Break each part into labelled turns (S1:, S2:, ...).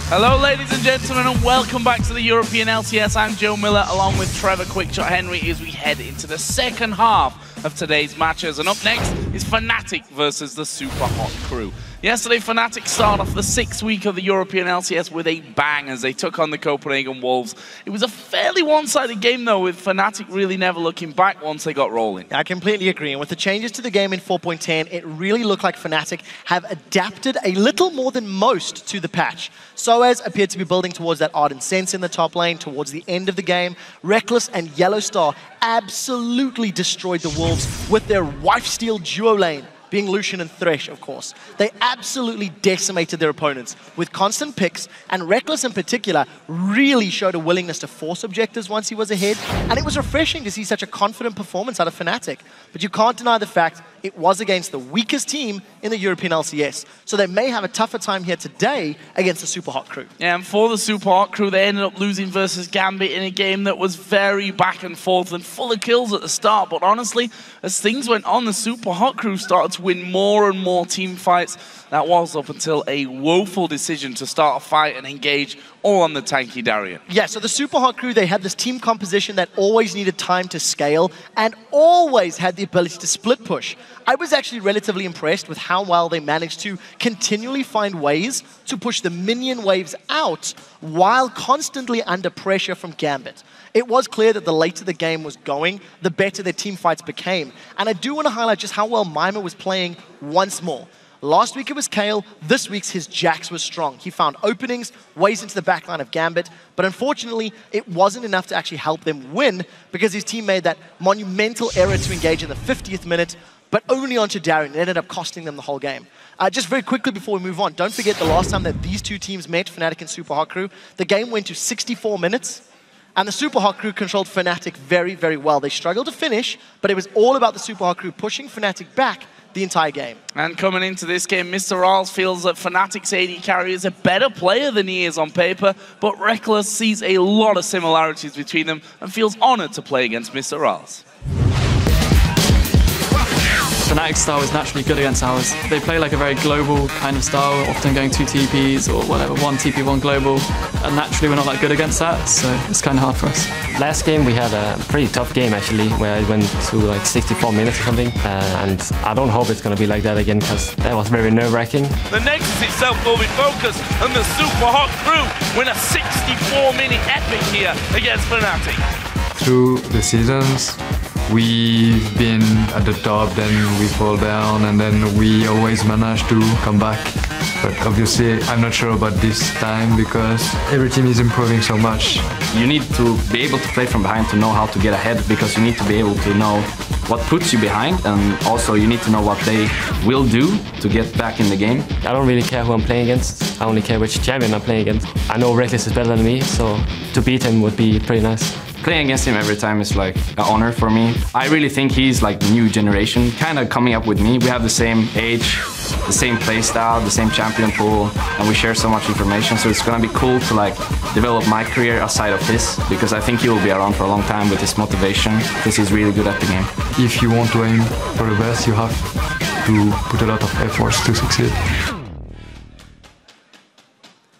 S1: Hello ladies and gentlemen and welcome back to the European LCS. I'm Joe Miller along with Trevor Quickshot Henry as we head into the second half of today's matches. And up next is Fnatic versus the Super Hot Crew. Yesterday, Fnatic started off the 6th week of the European LCS with a bang as they took on the Copenhagen Wolves. It was a fairly one-sided game though, with Fnatic really never looking back once they got rolling.
S2: I completely agree, and with the changes to the game in 4.10, it really looked like Fnatic have adapted a little more than most to the patch. sOAZ appeared to be building towards that Ardent Sense in the top lane towards the end of the game. Rekkles and YellOwStaR absolutely destroyed the Wolves with their wife-steal duo lane, being Lucian and Thresh, of course. They absolutely decimated their opponents with constant picks, and Rekkles in particular really showed a willingness to force objectives once he was ahead, and it was refreshing to see such a confident performance out of Fnatic. But you can't deny the fact it was against the weakest team in the European LCS, so they may have a tougher time here today against the Super Hot Crew.
S1: Yeah, and for the Super Hot Crew, they ended up losing versus Gambit in a game that was very back and forth and full of kills at the start, but honestly, as things went on, the Super Hot Crew started to win more and more team fights. That was up until a woeful decision to start a fight and engage all on the tanky Darien.
S2: Yeah, so the Super Hot Crew, they had this team composition that always needed time to scale and always had the ability to split push. I was actually relatively impressed with how well they managed to continually find ways to push the minion waves out while constantly under pressure from Gambit. It was clear that the later the game was going, the better their team fights became. And I do want to highlight just how well Mimer was playing once more. Last week it was Kale, this week's his Jax was strong. He found openings, ways into the backline of Gambit, but unfortunately it wasn't enough to actually help them win because his team made that monumental error to engage in the 50th minute, but only onto Darien. It ended up costing them the whole game. Just very quickly before we move on, don't forget the last time that these two teams met, Fnatic and Super Hot Crew, the game went to 64 minutes. And the Super Hot Crew controlled Fnatic very, very well. They struggled to finish, but it was all about the Super Hot Crew pushing Fnatic back the entire game.
S1: And coming into this game, MrRalleZ feels that Fnatic's AD carry is a better player than he is on paper, but Rekkles sees a lot of similarities between them and feels honored to play against MrRalleZ.
S3: Fnatic's style is naturally good against ours. They play like a very global kind of style, often going 2 TPs or whatever, 1 TP, 1 global. And naturally we're not that good against that, so it's kind of hard for us.
S4: Last game we had a pretty tough game actually, where it went to like 64 minutes or something. And I don't hope it's going to be like that again, because that was very nerve-wracking.
S1: The Nexus itself will be focused, and the Super Hot Crew win a 64-minute epic here against Fnatic.
S5: Through the seasons, we've been at the top, then we fall down, and then we always manage to come back. But obviously, I'm not sure about this time because every team is improving so much.
S6: You need to be able to play from behind to know how to get ahead, because you need to be able to know what puts you behind, and also you need to know what they will do to get back in the game.
S4: I don't really care who I'm playing against. I only care which champion I'm playing against. I know Rekkles is better than me, so to beat him would be pretty nice.
S6: Playing against him every time is like an honor for me. I really think he's like the new generation, kind of coming up with me. We have the same age, the same play style, the same champion pool, and we share so much information, so it's gonna be cool to like develop my career aside of his, because I think he will be around for a long time with his motivation, because he's really good at the game.
S5: If you want to aim for the best, you have to put a lot of efforts to succeed.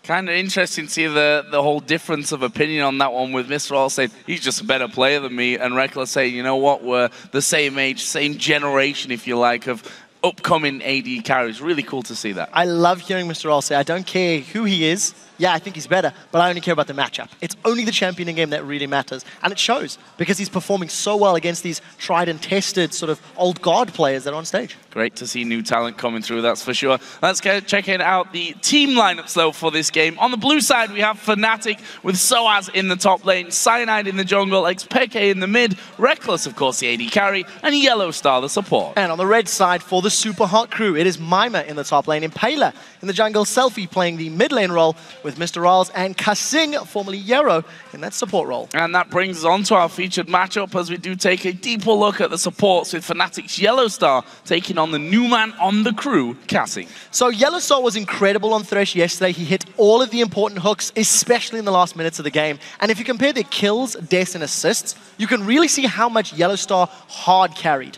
S1: Kind of interesting to see the whole difference of opinion on that one, with MrRalleZ saying he's just a better player than me, and Rekkles saying, you know what, we're the same age, same generation, if you like, of upcoming AD carries. Really cool to see that.
S2: I love hearing MrRalleZ say, I don't care who he is. Yeah, I think he's better, but I only care about the matchup. It's only the champion in game that really matters. And it shows, because he's performing so well against these tried and tested sort of old guard players that are on stage.
S1: Great to see new talent coming through, that's for sure. Let's get checking out the team lineups, though, for this game. On the blue side, we have Fnatic with sOAZ in the top lane, Cyanide in the jungle, xPeke in the mid, Rekkles, of course, the AD carry, and YellOwStaR, the support.
S2: And on the red side, for the Super Hot Crew, it is Mimer in the top lane, Impaler in the jungle, SELFIE playing the mid lane role, with MrRalleZ and Kasing, formerly Yero, in that support role.
S1: And that brings us on to our featured matchup, as we do take a deeper look at the supports, with Fnatic's YellOwStaR taking on the new man on the crew, Kasing.
S2: So YellOwStaR was incredible on Thresh yesterday. He hit all of the important hooks, especially in the last minutes of the game. And if you compare their kills, deaths, and assists, you can really see how much YellOwStaR hard carried.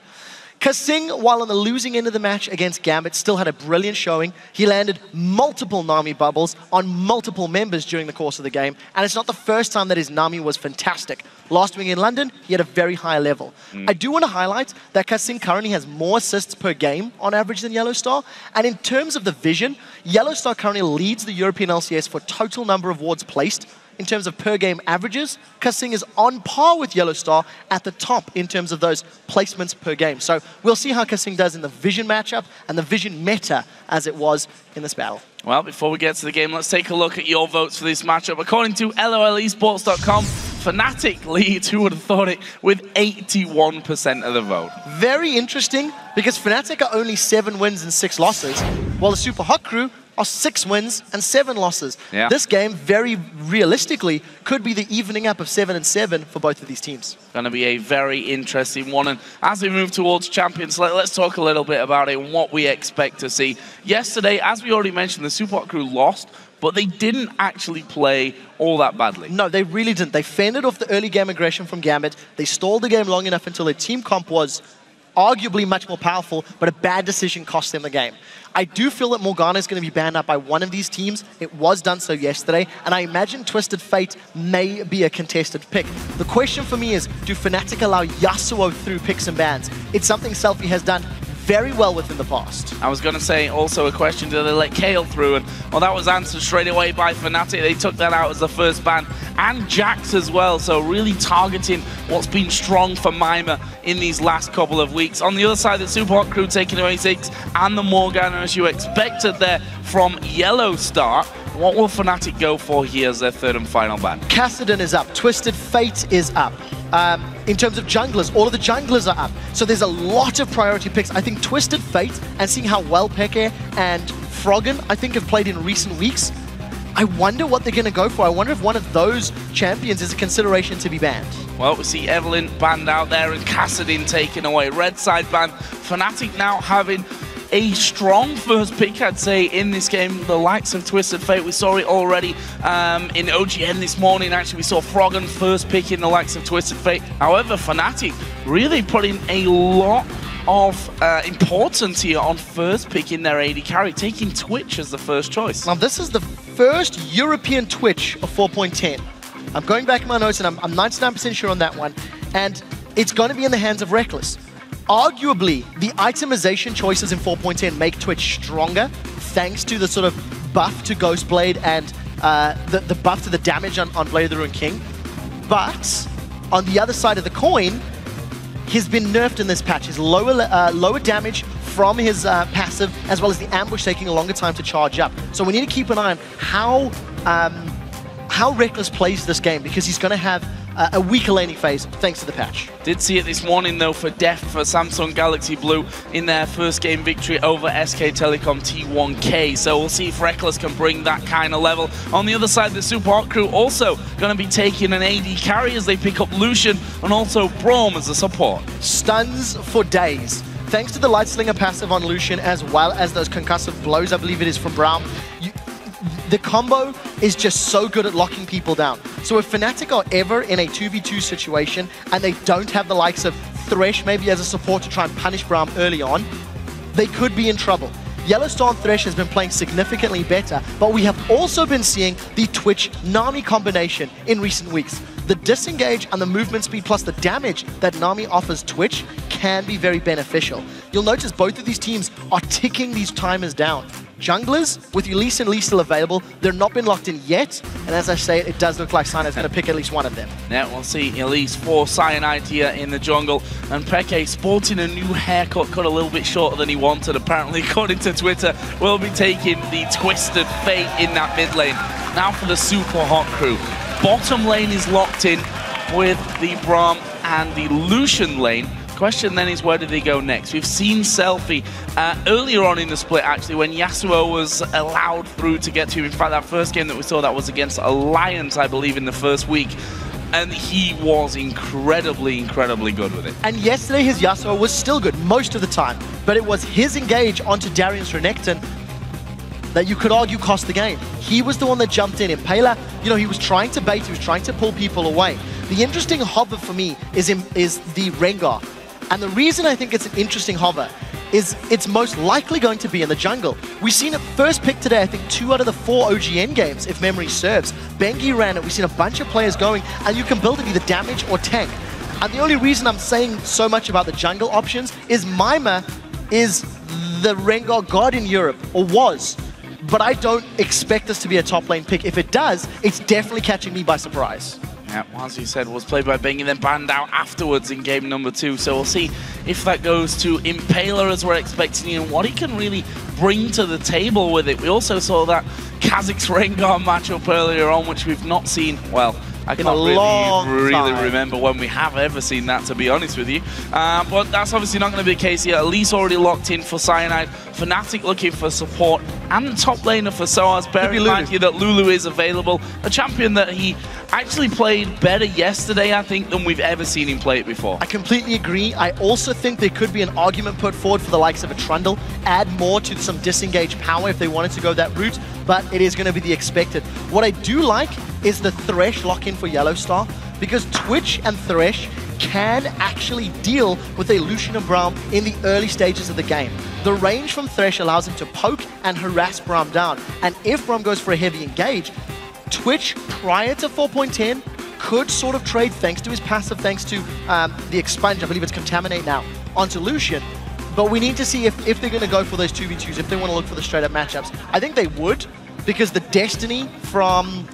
S2: xPeke, while on the losing end of the match against Gambit, still had a brilliant showing. He landed multiple Nami bubbles on multiple members during the course of the game, and it's not the first time that his Nami was fantastic. Last week in London, he had a very high level. I do want to highlight that xPeke currently has more assists per game on average than YellOwStaR, and in terms of the vision, YellOwStaR currently leads the European LCS for total number of wards placed. In terms of per game averages, xPeke is on par with YellOwStaR at the top in terms of those placements per game. So we'll see how xPeke does in the vision matchup and the vision meta as it was in this battle.
S1: Well, before we get to the game, let's take a look at your votes for this matchup. According to LOLesports.com, Fnatic leads, who would have thought it, with 81% of the vote.
S2: Very interesting, because Fnatic are only 7 wins and 6 losses, while the Super Hot Crew are 6 wins and 7 losses.
S1: Yeah.
S2: This game, very realistically, could be the evening up of 7 and 7 for both of these teams.
S1: Going to be a very interesting one. And as we move towards Champions, let's talk a little bit about it and what we expect to see. Yesterday, as we already mentioned, the Super Hot Crew lost, but they didn't actually play all that badly.
S2: No, they really didn't. They fended off the early game aggression from Gambit. They stalled the game long enough until their team comp was arguably much more powerful, but a bad decision cost them the game. I do feel that Morgana is going to be banned up by one of these teams. It was done so yesterday, and I imagine Twisted Fate may be a contested pick. The question for me is, do Fnatic allow Yasuo through picks and bans? It's something SELFIE has done very well with in the past.
S1: I was going to say also a question, do they let Kayle through? And well, that was answered straight away by Fnatic. They took that out as the first ban, and Jax as well, so really targeting what's been strong for Mimer in these last couple of weeks. On the other side, the Super Hot Crew taking away 6, and the Morgana, as you expected there from YellOwStaR. What will Fnatic go for here as their third and final ban?
S2: Kassadin is up. Twisted Fate is up. In terms of junglers, all of the junglers are up. So there's a lot of priority picks. I think Twisted Fate, and seeing how well YellPeke and Froggen, I think, have played in recent weeks, I wonder what they're going to go for. I wonder if one of those champions is a consideration to be banned.
S1: Well, we see Evelynn banned out there and Kassadin taken away. Red side ban. Fnatic now having a strong first pick, I'd say, in this game. The likes of Twisted Fate, we saw it already in OGN this morning. Actually, we saw Froggen first pick in the likes of Twisted Fate. However, Fnatic really putting a lot of importance here on first pick in their AD carry, taking Twitch as the first choice.
S2: Now, this is the first European Twitch of 4.10. I'm going back in my notes, and I'm 99% sure on that one. And it's going to be in the hands of Rekkles. Arguably, the itemization choices in 4.10 make Twitch stronger, thanks to the sort of buff to Ghostblade and the buff to the damage on Blade of the Ruined King. But on the other side of the coin, he's been nerfed in this patch. His lower damage from his passive, as well as the ambush taking a longer time to charge up. So we need to keep an eye on how Rekkles plays this game, because he's going to have a weaker laning phase thanks to the patch.
S1: Did see it this morning though for Deft for Samsung Galaxy Blue in their first game victory over SK Telecom T1K. So we'll see if Rekkles can bring that kind of level. On the other side, the Super Hot Crew also going to be taking an AD carry as they pick up Lucian and also Braum as a support.
S2: Stuns for days. Thanks to the Light Slinger passive on Lucian, as well as those concussive blows, I believe it is, from Braum. The combo is just so good at locking people down. So if Fnatic are ever in a 2v2 situation and they don't have the likes of Thresh maybe as a support to try and punish Braum early on, they could be in trouble. YellOwStaR and Thresh has been playing significantly better, but we have also been seeing the Twitch-Nami combination in recent weeks. The disengage and the movement speed plus the damage that Nami offers Twitch can be very beneficial. You'll notice both of these teams are ticking these timers down. Junglers, with Elise and Lee still available, they're not been locked in yet, and as I say, it does look like Cyanide's going to pick at least one of them.
S1: Yeah, we'll see Elise for Cyanide here in the jungle, and Peke sporting a new haircut, cut a little bit shorter than he wanted, apparently, according to Twitter, will be taking the Twisted Fate in that mid lane. Now for the Super Hot Crew. Bottom lane is locked in with the Braum and the Lucian lane. Question then is, where do they go next? We've seen SELFIE earlier on in the split, actually, when Yasuo was allowed through to get to him. In fact, that first game that we saw, that was against Alliance, I believe, in the first week. And he was incredibly, incredibly good with it.
S2: And yesterday, his Yasuo was still good most of the time. But it was his engage onto Darius Renekton that you could argue cost the game. He was the one that jumped in. Impaler, you know, he was trying to bait, he was trying to pull people away. The interesting hover for me is the Rengar. And the reason I think it's an interesting hover is it's most likely going to be in the jungle. We've seen it first pick today, I think 2 out of the 4 OGN games, if memory serves. Bengi ran it, we've seen a bunch of players going, and you can build it either damage or tank. And the only reason I'm saying so much about the jungle options is Mimer is the Rengar god in Europe, or was. But I don't expect this to be a top lane pick. If it does, it's definitely catching me by surprise.
S1: Yeah, as you said, was played by Bengi, then banned out afterwards in game number 2. So we'll see if that goes to Impaler as we're expecting, and what he can really bring to the table with it. We also saw that Kha'Zix Rengar matchup earlier on, which we've not seen, well, I can't really remember when we have ever seen that, to be honest with you. But that's obviously not going to be the case here. Elise already locked in for Cyanide. Fnatic looking for support and top laner for sOAZ. Bear in mind here that Lulu is available. A champion that he actually played better yesterday, I think, than we've ever seen him play it before.
S2: I completely agree. I also think there could be an argument put forward for the likes of a Trundle. Add more to some disengaged power if they wanted to go that route, but it is going to be the expected. What I do like is the Thresh lock-in for YellOwStaR, because Twitch and Thresh can actually deal with a Lucian and Braum in the early stages of the game. The range from Thresh allows him to poke and harass Braum down, and if Braum goes for a heavy engage, Twitch prior to 4.10 could sort of trade, thanks to his passive, thanks to the expunge, I believe it's Contaminate now, onto Lucian. But we need to see if they're going to go for those 2v2s, if they want to look for the straight-up matchups. I think they would, because the Destiny from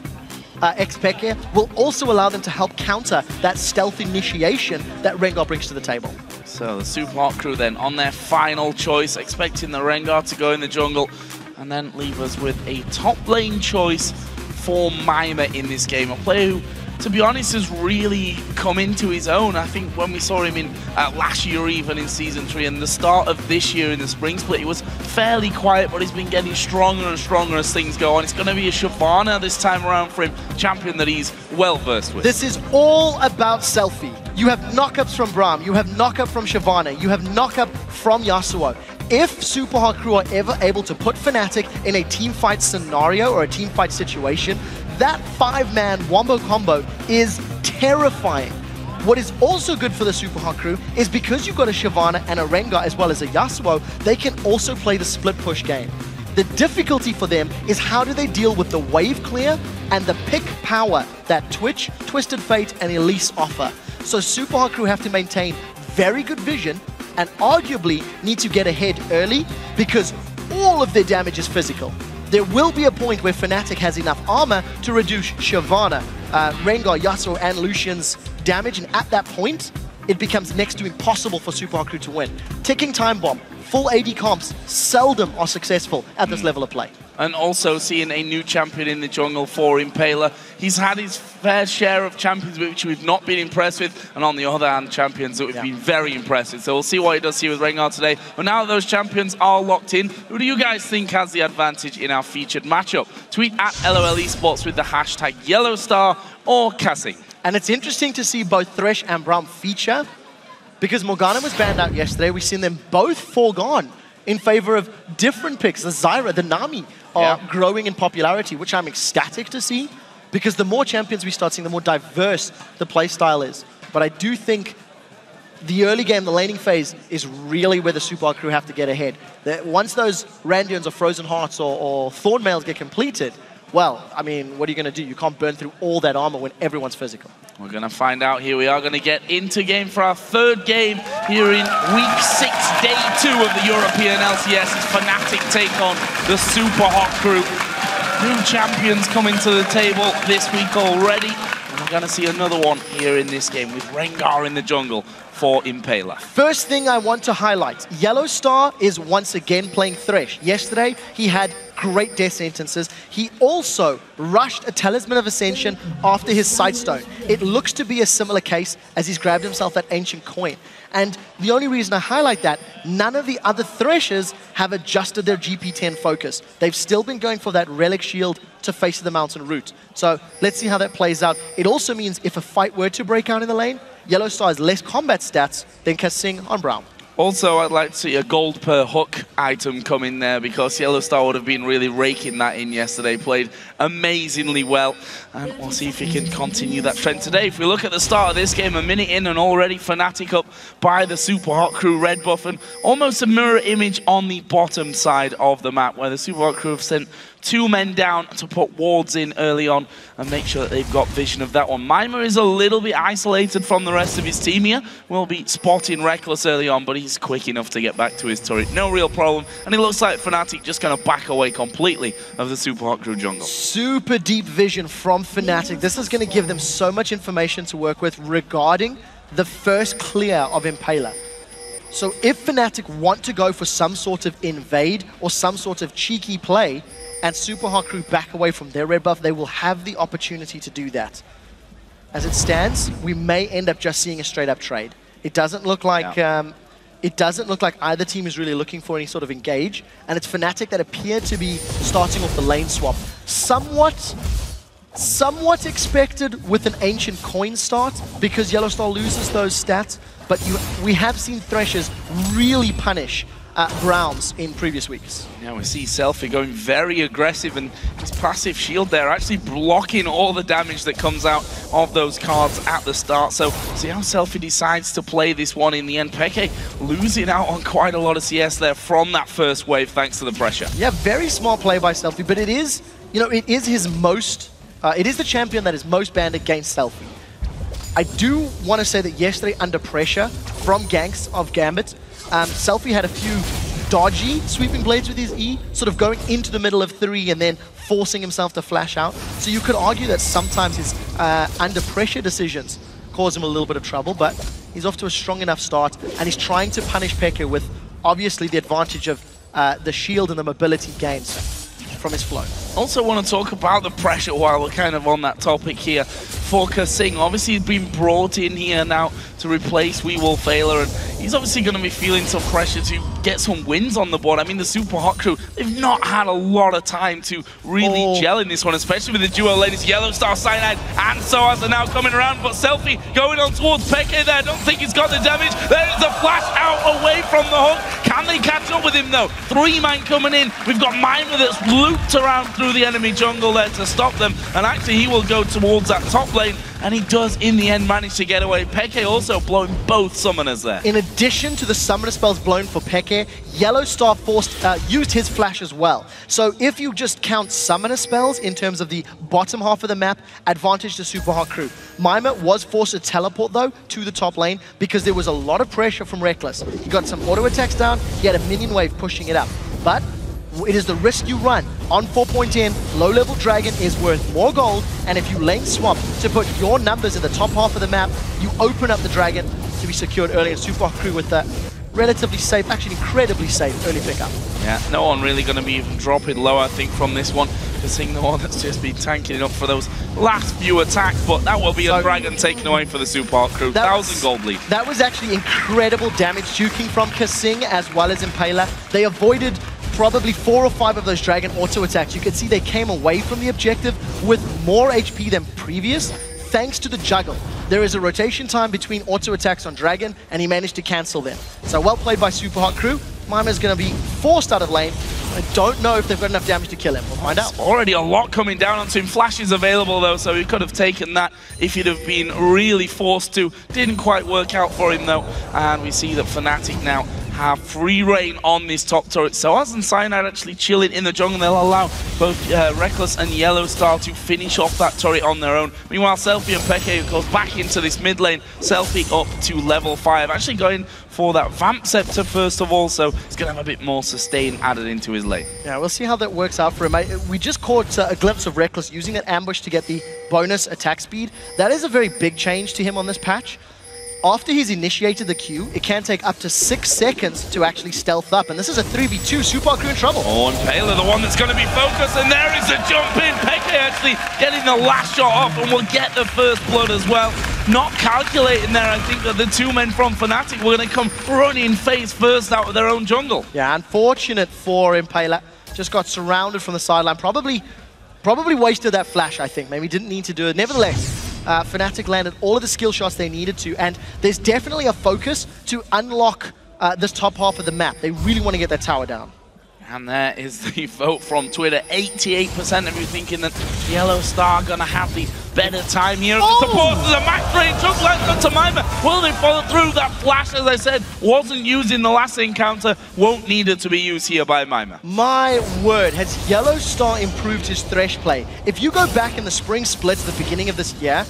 S2: xPeke will also allow them to help counter that stealth initiation that Rengar brings to the table.
S1: So the Super Hot crew then on their final choice, expecting the Rengar to go in the jungle, and then leave us with a top lane choice for Mimer in this game. A player who, to be honest, has really come into his own. I think when we saw him in last year, even in Season 3, and the start of this year in the Spring Split, he was fairly quiet, but he's been getting stronger and stronger as things go on. It's going to be a Shyvana this time around for him, champion that he's well versed with.
S2: This is all about SELFIE. You have knockups from Braum, you have knockup from Shyvana, you have knockup from Yasuo. If Super Hot Crew are ever able to put Fnatic in a team fight scenario or a team fight situation, that 5-man wombo combo is terrifying. What is also good for the Super Hot Crew is because you've got a Shyvana and a Rengar as well as a Yasuo, they can also play the split push game. The difficulty for them is how do they deal with the wave clear and the pick power that Twitch, Twisted Fate, and Elise offer. So Super Hot Crew have to maintain very good vision and arguably need to get ahead early because all of their damage is physical. There will be a point where Fnatic has enough armor to reduce Shyvana, Rengar, Yasuo, and Lucian's damage, and at that point, it becomes next to impossible for Super Hot Crew to win. Ticking time bomb, full AD comps seldom are successful at this level of play.
S1: And also seeing a new champion in the jungle for Impaler. He's had his fair share of champions which we've not been impressed with, and on the other hand, champions that we've been very impressed with. So we'll see what he does here with Rengar today. But now that those champions are locked in, who do you guys think has the advantage in our featured matchup? Tweet at LOL Esports with the hashtag YellOwStaR or Kha'Zix.
S2: And it's interesting to see both Thresh and Braum feature, because Morgana was banned out yesterday. We've seen them both foregone in favor of different picks. The Zyra, the Nami are growing in popularity, which I'm ecstatic to see, because the more champions we start seeing, the more diverse the playstyle is. But I do think the early game, the laning phase, is really where the Super Hot Crew have to get ahead. Once those Randians or Frozen Hearts or Thorn Mails get completed, well, I mean, what are you going to do? You can't burn through all that armor when everyone's physical.
S1: We're going to find out here. We are going to get into game for our third game here in Week 6, Day 2 of the European LCS. It's Fnatic take on the Super Hot Crew. New champions coming to the table this week already. And we're going to see another one here in this game with Rengar in the jungle for Impaler.
S2: First thing I want to highlight, YellOwStaR is once again playing Thresh. Yesterday, he had great death sentences. He also rushed a Talisman of Ascension after his Sightstone. It looks to be a similar case as he's grabbed himself that ancient coin. And the only reason I highlight that, none of the other Threshers have adjusted their GP10 focus. They've still been going for that Relic Shield to face the mountain route. So let's see how that plays out. It also means if a fight were to break out in the lane, YellOwStaR has less combat stats than Kha'Zix on Braum.
S1: Also, I'd like to see a gold per hook item come in there because YellOwStaR would have been really raking that in yesterday. Played amazingly well, and we'll see if he can continue that trend today. If we look at the start of this game, a minute in and already Fnatic up by the Super Hot Crew red buff, and almost a mirror image on the bottom side of the map where the Super Hot Crew have sent 2 men down to put wards in early on and make sure that they've got vision of that one. Mimer is a little bit isolated from the rest of his team here. Will be spotting Rekkles early on, but he's quick enough to get back to his turret. No real problem. And it looks like Fnatic just going to back away completely of the Super Hot Crew jungle.
S2: Super deep vision from Fnatic. This is going to give them so much information to work with regarding the first clear of Impaler. So if Fnatic want to go for some sort of invade or some sort of cheeky play, and Super Hot Crew back away from their red buff, they will have the opportunity to do that. As it stands, we may end up just seeing a straight-up trade. It doesn't look like either team is really looking for any sort of engage, and it's Fnatic that appear to be starting off the lane swap. Somewhat expected with an ancient coin start because YellOwStaR loses those stats, but we have seen Threshers really punish Browns in previous weeks.
S1: Yeah, we see SELFIE going very aggressive, and his passive shield there actually blocking all the damage that comes out of those cards at the start. So see how SELFIE decides to play this one in the end. Peke losing out on quite a lot of CS there from that first wave thanks to the pressure.
S2: Yeah, very smart play by SELFIE, but it is, it is his most, it is the champion that is most banned against SELFIE. I do want to say that yesterday under pressure from ganks of Gambit, SELFIE had a few dodgy sweeping blades with his E, sort of going into the middle of 3 and then forcing himself to flash out. So you could argue that sometimes his under pressure decisions cause him a little bit of trouble, but he's off to a strong enough start, and he's trying to punish Peke with obviously the advantage of the shield and the mobility gains from his flow.
S1: Also want to talk about the pressure while we're kind of on that topic here for Kasing. Obviously he's been brought in here now to replace YellOwStaR, and he's obviously going to be feeling some pressure to get some wins on the board. I mean, the Super Hot Crew, they've not had a lot of time to really gel in this one, especially with the duo ladies. YellOwStaR, Cyanide, and sOAZ are now coming around, but SELFIE going on towards Peke there. I don't think he's got the damage. There is a flash out away from the hook. Can they catch up with him though? 3 man coming in. We've got Mimer that's looped around through the enemy jungle there to stop them, and actually he will go towards that top lane, and he does in the end manage to get away. Peke also blowing both summoners there.
S2: In addition to the summoner spells blown for Peke, YellOwStaR used his flash as well. So if you just count summoner spells in terms of the bottom half of the map, advantage to Super Hot Crew. Mimer was forced to teleport though to the top lane because there was a lot of pressure from Rekkles. He got some auto attacks down, he had a minion wave pushing it up. But it is the risk you run. On 4.10, low-level Dragon is worth more gold, and if you lane swap to put your numbers in the top half of the map, you open up the Dragon to be secured early, and Super Hot Crew with that relatively safe, actually incredibly safe early pickup.
S1: Yeah, no one really going to be even dropping low, I think, from this one. Seeing the one that's just been tanking it up for those last few attacks, but that will be a Dragon taken away for the Super Hot Crew. 1,000 gold lead. That
S2: was actually incredible damage juking from Kasing as well as Impaler. They avoided probably 4 or 5 of those Dragon auto attacks. You can see they came away from the objective with more HP than previous, thanks to the juggle. There is a rotation time between auto attacks on Dragon, and he managed to cancel them. So well played by Super Hot Crew. Mimer's going to be forced out of lane. I don't know if they've got enough damage to kill him. We'll find out.
S1: Already a lot coming down onto him. Flash is available though, so he could have taken that if he'd have been really forced to. Didn't quite work out for him though. And we see that Fnatic now have free reign on this top turret. sOAZ and Cyanide actually chilling in the jungle. They'll allow both Rekkles and YellOwStaR to finish off that turret on their own. Meanwhile, SELFIE and Peke goes back into this mid lane. SELFIE up to level 5. Actually going for that Vamp Scepter first of all, so he's going to have a bit more sustain added into his lane.
S2: Yeah, we'll see how that works out for him. We just caught a glimpse of Rekkles using that ambush to get the bonus attack speed. That is a very big change to him on this patch. After he's initiated the Q, it can take up to 6 seconds to actually stealth up, and this is a 3v2. Super Hot Crew in trouble.
S1: Oh, and Impaler, the one that's going to be focused, and there is a jump in. Peke actually getting the last shot off, and will get the first blood as well. Not calculating there, I think, that the 2 men from Fnatic were going to come running face first out of their own jungle.
S2: Yeah, unfortunate for Impaler. Just got surrounded from the sideline. Probably wasted that flash, I think. Maybe didn't need to do it. Nevertheless, Fnatic landed all of the skill shots they needed to, and there's definitely a focus to unlock this top half of the map. They really want to get that tower down.
S1: And there is the vote from Twitter. 88% of you thinking that YellOwStaR gonna have the better time here. The support to the max range took like to Mimer. Will they follow through? That flash, as I said, wasn't used in the last encounter. Won't need it to be used here by Mimer.
S2: My word, has YellOwStaR improved his Thresh play? If you go back in the spring splits at the beginning of this year,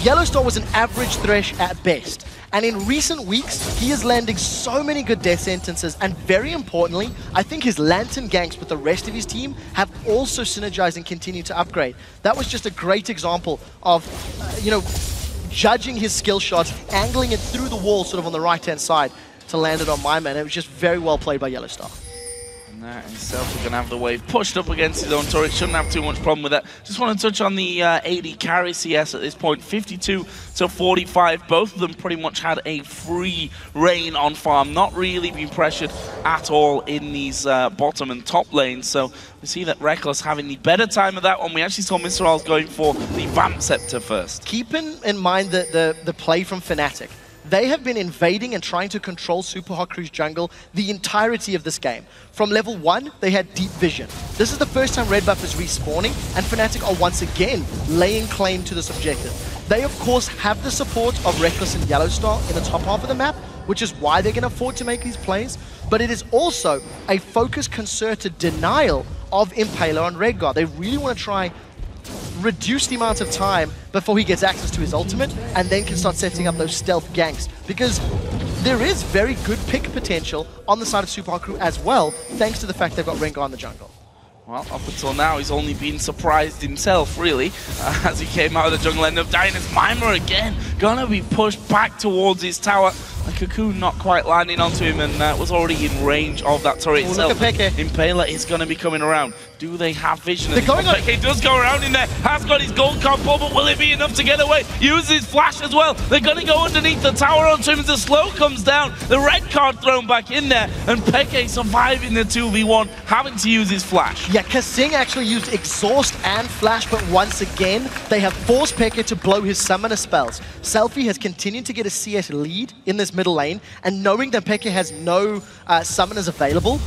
S2: YellOwStaR was an average Thresh at best. And in recent weeks, he is landing so many good death sentences, and very importantly, I think his Lantern ganks with the rest of his team have also synergized and continued to upgrade. That was just a great example of, judging his skill shots, angling it through the wall sort of on the right-hand side to land it on Mimer, and it was just very well played by YellOwStaR.
S1: That himself is going to have the wave pushed up against his own turret. Shouldn't have too much problem with that. Just want to touch on the AD carry CS at this point. 52 to 45. Both of them pretty much had a free reign on farm. Not really been pressured at all in these bottom and top lanes. So we see that Rekkles having the better time of that one. We actually saw MrRalleZ going for the Vamp Scepter first.
S2: Keeping in mind the play from Fnatic. They have been invading and trying to control Super Hot Crew's jungle the entirety of this game. From level 1, they had deep vision. This is the first time Red Buff is respawning, and Fnatic are once again laying claim to this objective. They, of course, have the support of Rekkles and YellOwStaR in the top half of the map, which is why they can afford to make these plays, but it is also a focused, concerted denial of Impaler on Rengar. They really want to try reduce the amount of time before he gets access to his ultimate, and then can start setting up those stealth ganks, because there is very good pick potential on the side of Super Hot Crew as well, thanks to the fact they've got Rengar in the jungle.
S1: Well, up until now, he's only been surprised himself, really, as he came out of the jungle, ended up dying. As Mimer again, gonna be pushed back towards his tower. A Cocoon not quite landing onto him, and was already in range of that turret itself.
S2: Look at Peke.
S1: Impaler is gonna be coming around. Do they have vision?
S2: They're going on.
S1: Peke does go around in there, has got his gold combo, but will it be enough to get away? Uses his flash as well. They're gonna go underneath the tower onto him as the slow comes down. The red card thrown back in there, and Peke surviving the 2v1, having to use his flash.
S2: Yeah, Kasing actually used Exhaust and Flash, but once again, they have forced Peke to blow his summoner spells. SELFIE has continued to get a CS lead in this middle lane, and knowing that Peke has no summoners available,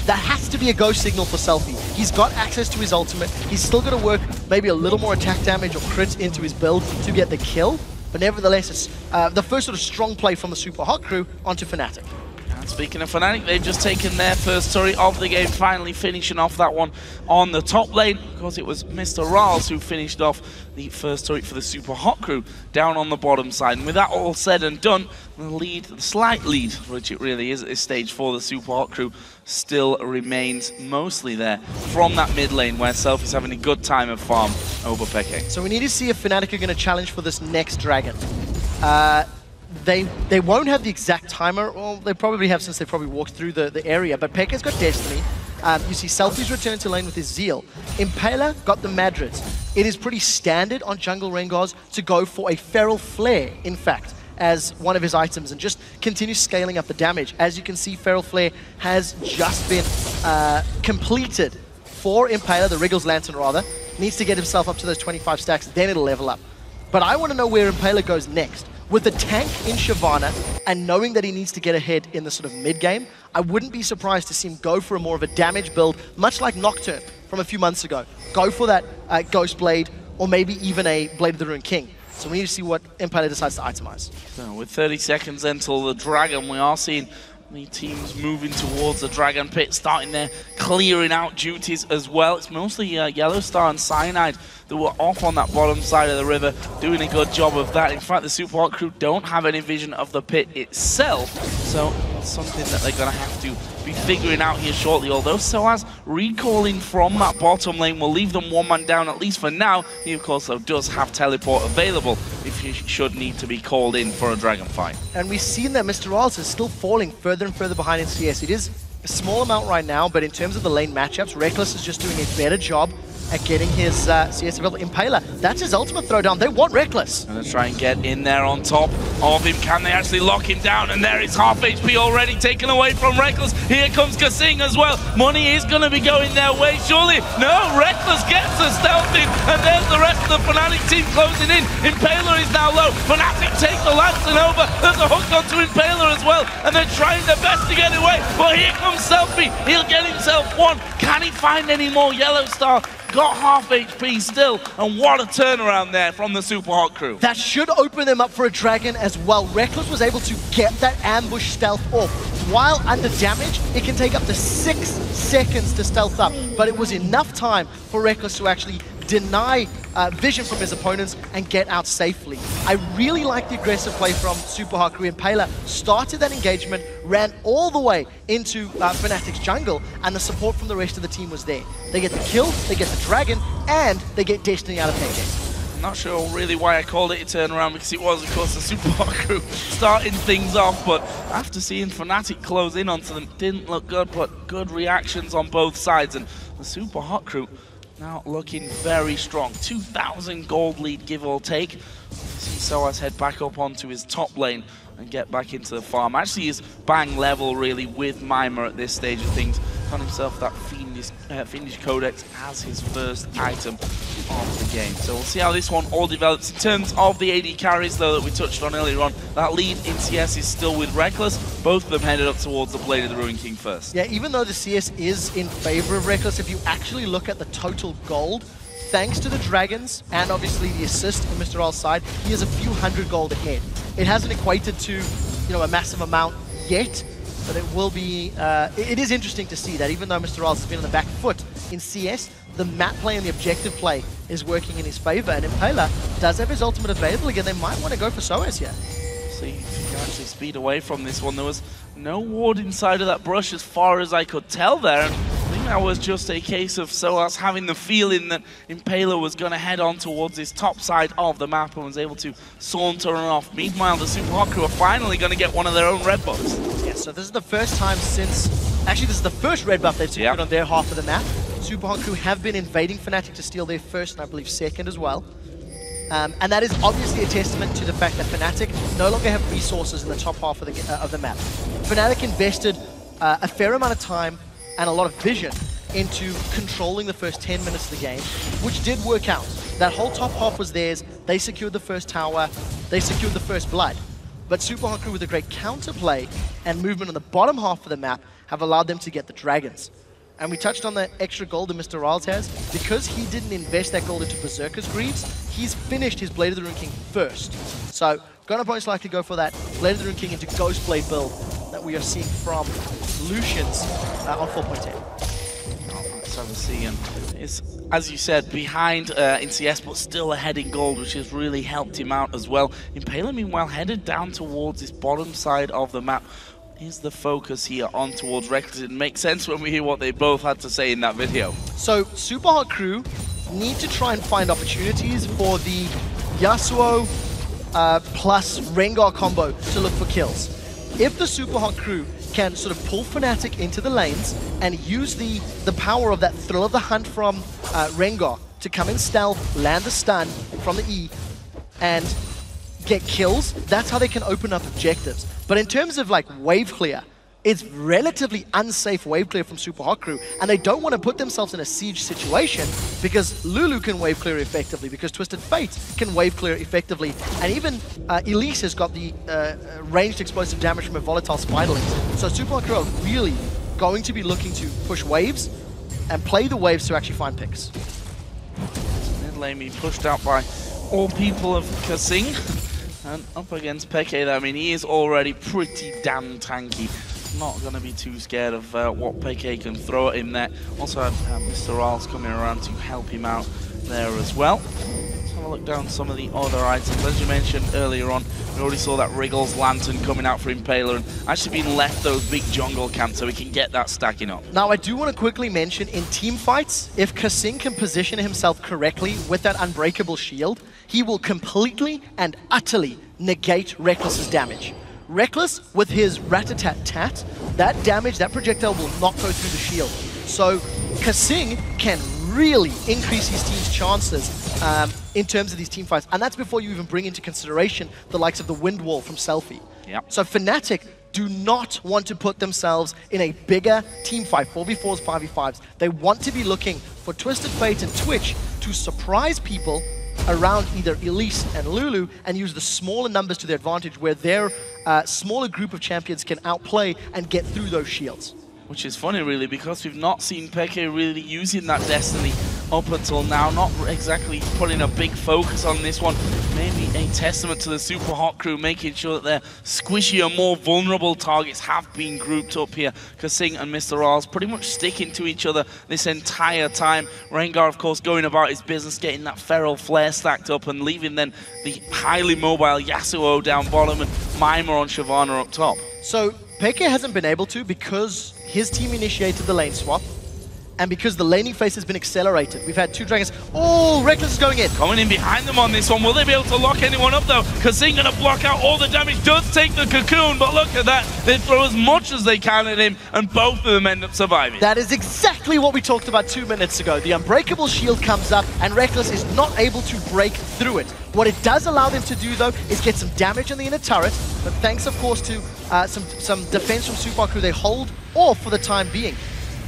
S2: that has to be a go signal for SELFIE. He's got access to his ultimate. He's still going to work maybe a little more attack damage or crits into his build to get the kill, but nevertheless, it's the first sort of strong play from the Super Hot Crew onto Fnatic.
S1: Speaking of Fnatic, they've just taken their first turret of the game, finally finishing off that one on the top lane, because it was MrRalleZ who finished off the first turret for the Super Hot Crew down on the bottom side. And with that all said and done, the slight lead, which it really is at this stage for the Super Hot Crew, still remains mostly there from that mid lane, where SELFIE's having a good time of farm over Peke.
S2: So we need to see if Fnatic are going to challenge for this next dragon. They won't have the exact timer, well, they probably have since they probably walked through the area, but Peke's got Destiny. You see SELFIE's return to lane with his Zeal. Impaler got the Madrids. It is pretty standard on jungle Rengars to go for a Feral Flare, in fact, as one of his items, and just continue scaling up the damage. As you can see, Feral Flare has just been completed for Impaler, the Wriggles Lantern rather. Needs to get himself up to those 25 stacks, then it'll level up. But I want to know where Impaler goes next. With the tank in Shyvana, and knowing that he needs to get ahead in the sort of mid-game, I wouldn't be surprised to see him go for a more of a damage build, much like Nocturne from a few months ago. Go for that Ghost Blade, or maybe even a Blade of the Ruined King. So we need to see what Impaler decides to itemize.
S1: So with 30 seconds until the Dragon, we are seeing the teams moving towards the Dragon Pit, starting there, clearing out duties as well. It's mostly YellOwStaR and Cyanide that were off on that bottom side of the river, doing a good job of that. In fact, the Super Hot Crew don't have any vision of the pit itself, so it's something that they're going to have to be figuring out here shortly. Although sOAZ recalling from that bottom lane will leave them one man down, at least for now. He, of course, though, does have teleport available if he should need to be called in for a dragon fight. And
S2: we've seen that MrRalleZ is still falling further and further behind in CS. It is a small amount right now, but in terms of the lane matchups, Rekkles is just doing a better job at getting his CS available. Impaler, that's his ultimate throwdown. They want Rekkles.
S1: And they try and get in there on top of him. Can they actually lock him down? And there is half HP already taken away from Rekkles. Here comes Kasing as well. Money is going to be going their way, surely. No, Rekkles gets the stealth in. and there's the rest of the Fnatic team closing in. Impaler is now low. Fnatic take the Larsson over. There's a hook onto Impaler as well, and they're trying their best to get away. But here comes SELFIE. He'll get himself one. Can he find any more? YellOwStaR got half HP still, and what a turnaround there from the Super Hot crew.
S2: That should open them up for a dragon as well. Rekkles was able to get that ambush stealth off. While under damage, it can take up to 6 seconds to stealth up, but it was enough time for Rekkles to actually deny vision from his opponents and get out safely. I really like the aggressive play from Super Hot crew. Impaler started that engagement, ran all the way into Fnatic's jungle, and the support from the rest of the team was there. They get the kill, they get the dragon, and they get Destiny out of Peke.
S1: I'm not sure really why I called it a turnaround, because it was, of course, the Super Hot crew starting things off, but after seeing Fnatic close in onto them, didn't look good, but good reactions on both sides, and the Super Hot crew now looking very strong. 2,000 gold lead, give or take. See sOAZ head back up onto his top lane and get back into the farm. Actually is bang level really with Mimer at this stage of things. Found himself that Fiendish Codex as his first item of the game. So we'll see how this one all develops. In terms of the AD carries though that we touched on earlier on, that lead in CS is still with Rekkles. Both of them headed up towards the Blade of the Ruined King first.
S2: Yeah, even though the CS is in favor of Rekkles, if you actually look at the total gold, thanks to the dragons and obviously the assist from MrRalleZ side, he is a few hundred gold ahead. It hasn't equated to, a massive amount yet, but it will be. It is interesting to see that even though MrRalleZ has been on the back foot in CS, the map play and the objective play is working in his favor, and Impaler does have his ultimate available again. They might want to go for sOAZ here.
S1: See if he can actually speed away from this one. There was no ward inside of that brush as far as I could tell there. And I think that was just a case of sOAZ having the feeling that Impaler was going to head on towards his top side of the map and was able to saunter off. Meanwhile, the Super Hot crew are finally going to get one of their own red buffs.
S2: Yeah, so this is the first time since... Actually, this is the first red buff they've secured on their half of the map. Super Hot crew have been invading Fnatic to steal their first and I believe second as well. And that is obviously a testament to the fact that Fnatic no longer have resources in the top half of the map. Fnatic invested a fair amount of time and a lot of vision into controlling the first 10 minutes of the game, which did work out. That whole top half was theirs. They secured the first tower. They secured the first blood. But Super Hot crew with a great counterplay and movement on the bottom half of the map have allowed them to get the dragons. And we touched on the extra gold that MrRalleZ has. Because he didn't invest that gold into Berserker's Greaves, he's finished his Blade of the Ruined King first. So, gonna most likely go for that Blade of the Ruined King into Ghost Blade build that we are seeing from Lucian's on 4.10.
S1: Let's have a see. And it's, as you said, behind in CS, but still ahead in gold, which has really helped him out as well. Impaler, meanwhile, headed down towards this bottom side of the map. Is the focus here on towards Rekkles? It makes sense when we hear what they both had to say in that video.
S2: So, Super Hot crew need to try and find opportunities for the Yasuo plus Rengar combo to look for kills. If the Super Hot crew can sort of pull Fnatic into the lanes and use the power of that thrill of the hunt from Rengar to come in stealth, land the stun from the E, and get kills, that's how they can open up objectives. But in terms of like wave clear, it's relatively unsafe wave clear from Super Hot crew, and they don't want to put themselves in a siege situation because Lulu can wave clear effectively, because Twisted Fate can wave clear effectively, and even Elise has got the ranged explosive damage from a volatile Spiderlings. So Super Hot crew are really going to be looking to push waves and play the waves to actually find picks.
S1: Mid lane being pushed out by all people of Kasing. And up against Peke, I mean, he is already pretty damn tanky. Not going to be too scared of what Peke can throw at him there. Also had MrRalleZ coming around to help him out there as well. Let's have a look down some of the other items. As you mentioned earlier on, we already saw that Rekkles lantern coming out for Impaler and actually being left those big jungle camps so he can get that stacking up. Now,
S2: I do want to quickly mention, in team fights, if Kasing can position himself correctly with that unbreakable shield, he will completely and utterly negate Rekkles' damage. Rekkles, with his rat-a-tat-tat, that damage, that projectile will not go through the shield. So Kasing can really increase his team's chances in terms of these team fights. And that's before you even bring into consideration the likes of the Wind Wall from SELFIE.
S1: Yep.
S2: So Fnatic do not want to put themselves in a bigger team fight, 4v4s, 5v5s. They want to be looking for Twisted Fate and Twitch to surprise people around either Elise and Lulu and use the smaller numbers to their advantage where their smaller group of champions can outplay and get through those shields.
S1: Which is funny, really, because we've not seen Peke really using that Destiny up until now. Not exactly putting a big focus on this one. Maybe a testament to the Super Hot crew, making sure that their squishier, more vulnerable targets have been grouped up here. xPeke and MrRalleZ pretty much sticking to each other this entire time. Rengar, of course, going about his business, getting that Feral Flare stacked up and leaving then the highly mobile Yasuo down bottom and Mimer on Shyvana up top.
S2: So Peke hasn't been able to because his team initiated the lane swap, and because the laning phase has been accelerated. We've had 2 dragons. Oh, Rekkles is going in.
S1: Coming in behind them on this one. Will they be able to lock anyone up, though? xPeke going to block out all the damage. Does take the cocoon, but look at that. They throw as much as they can at him, and both of them end up surviving.
S2: That is exactly what we talked about 2 minutes ago. The unbreakable shield comes up, and Rekkles is not able to break through it. What it does allow them to do, though, is get some damage on the inner turret, but thanks, of course, to some defense from Super Crew, they hold off for the time being.